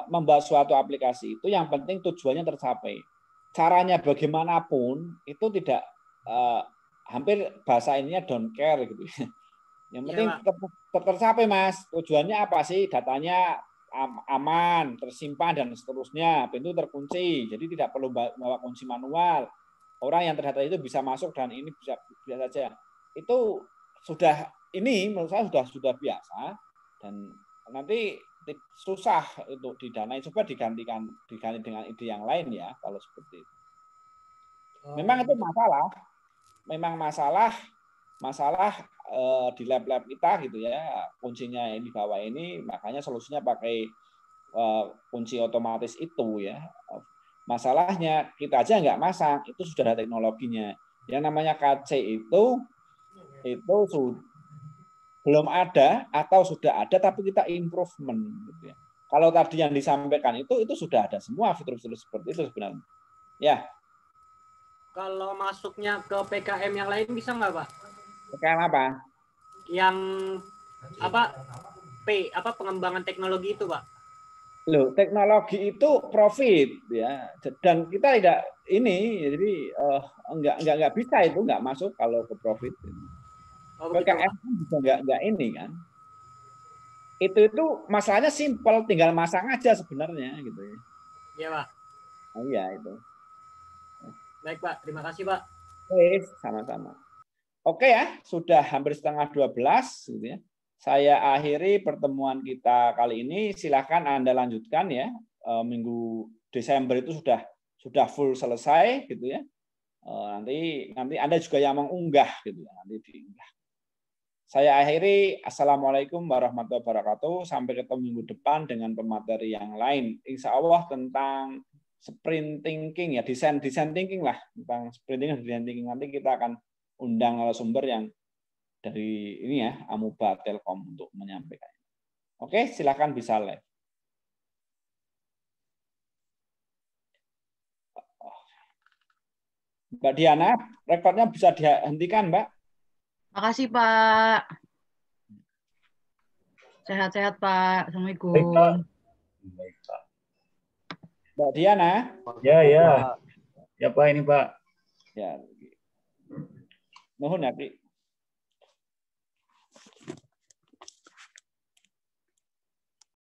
membuat suatu aplikasi itu yang penting tujuannya tercapai. Caranya bagaimanapun itu tidak hampir bahasa ininya don't care gitu. Yang penting tercapai Mas. Tujuannya apa sih? Datanya aman, tersimpan dan seterusnya. Pintu terkunci, jadi tidak perlu bawa kunci manual. Orang yang terdata itu bisa masuk dan ini bisa saja. Itu sudah ini menurut saya sudah biasa dan nanti susah untuk didanai. Coba diganti dengan ide yang lain ya kalau seperti itu. Memang itu memang masalah di lab-lab kita gitu ya, kuncinya yang di bawah ini, makanya solusinya pakai kunci otomatis itu ya. Masalahnya kita aja nggak masang, itu sudah ada teknologinya. Yang namanya KC itu belum ada atau sudah ada tapi kita improvement gitu ya. Kalau tadi yang disampaikan itu sudah ada semua fitur-fitur seperti itu sebenarnya. Ya. Kalau masuknya ke PKM yang lain bisa nggak, Pak? PKM apa? Yang pengembangan teknologi itu, Pak? Loh, teknologi itu profit ya. Dan kita tidak jadi enggak bisa itu enggak masuk kalau ke profit. PKM juga enggak ini kan. Itu masalahnya simpel, tinggal masang aja sebenarnya gitu ya. Iya, Pak. Oh iya itu. Baik, Pak. Terima kasih, Pak. Oke, sama-sama. Oke ya, sudah hampir 11:30 gitu ya. Saya akhiri pertemuan kita kali ini. Silakan Anda lanjutkan ya. Minggu Desember itu sudah full selesai gitu ya. Nanti Anda juga yang mengunggah gitu ya. Nanti diunggah. Saya akhiri. Assalamualaikum warahmatullahi wabarakatuh. Sampai ketemu minggu depan dengan pemateri yang lain. Insya Allah tentang sprint thinking ya, design thinking lah, tentang sprint thinking dan design thinking. Nanti kita akan undang narasumber yang dari ini ya, Amuba Telkom untuk menyampaikan. Oke, silakan bisa live. Mbak Diana, rekodnya bisa dihentikan, Mbak. Makasih, Pak. Sehat-sehat, Pak. Assalamualaikum. Baik, Pak. Mbak Diana. Ya, Pak ini, Pak. Ya. Mohon ya, Ki.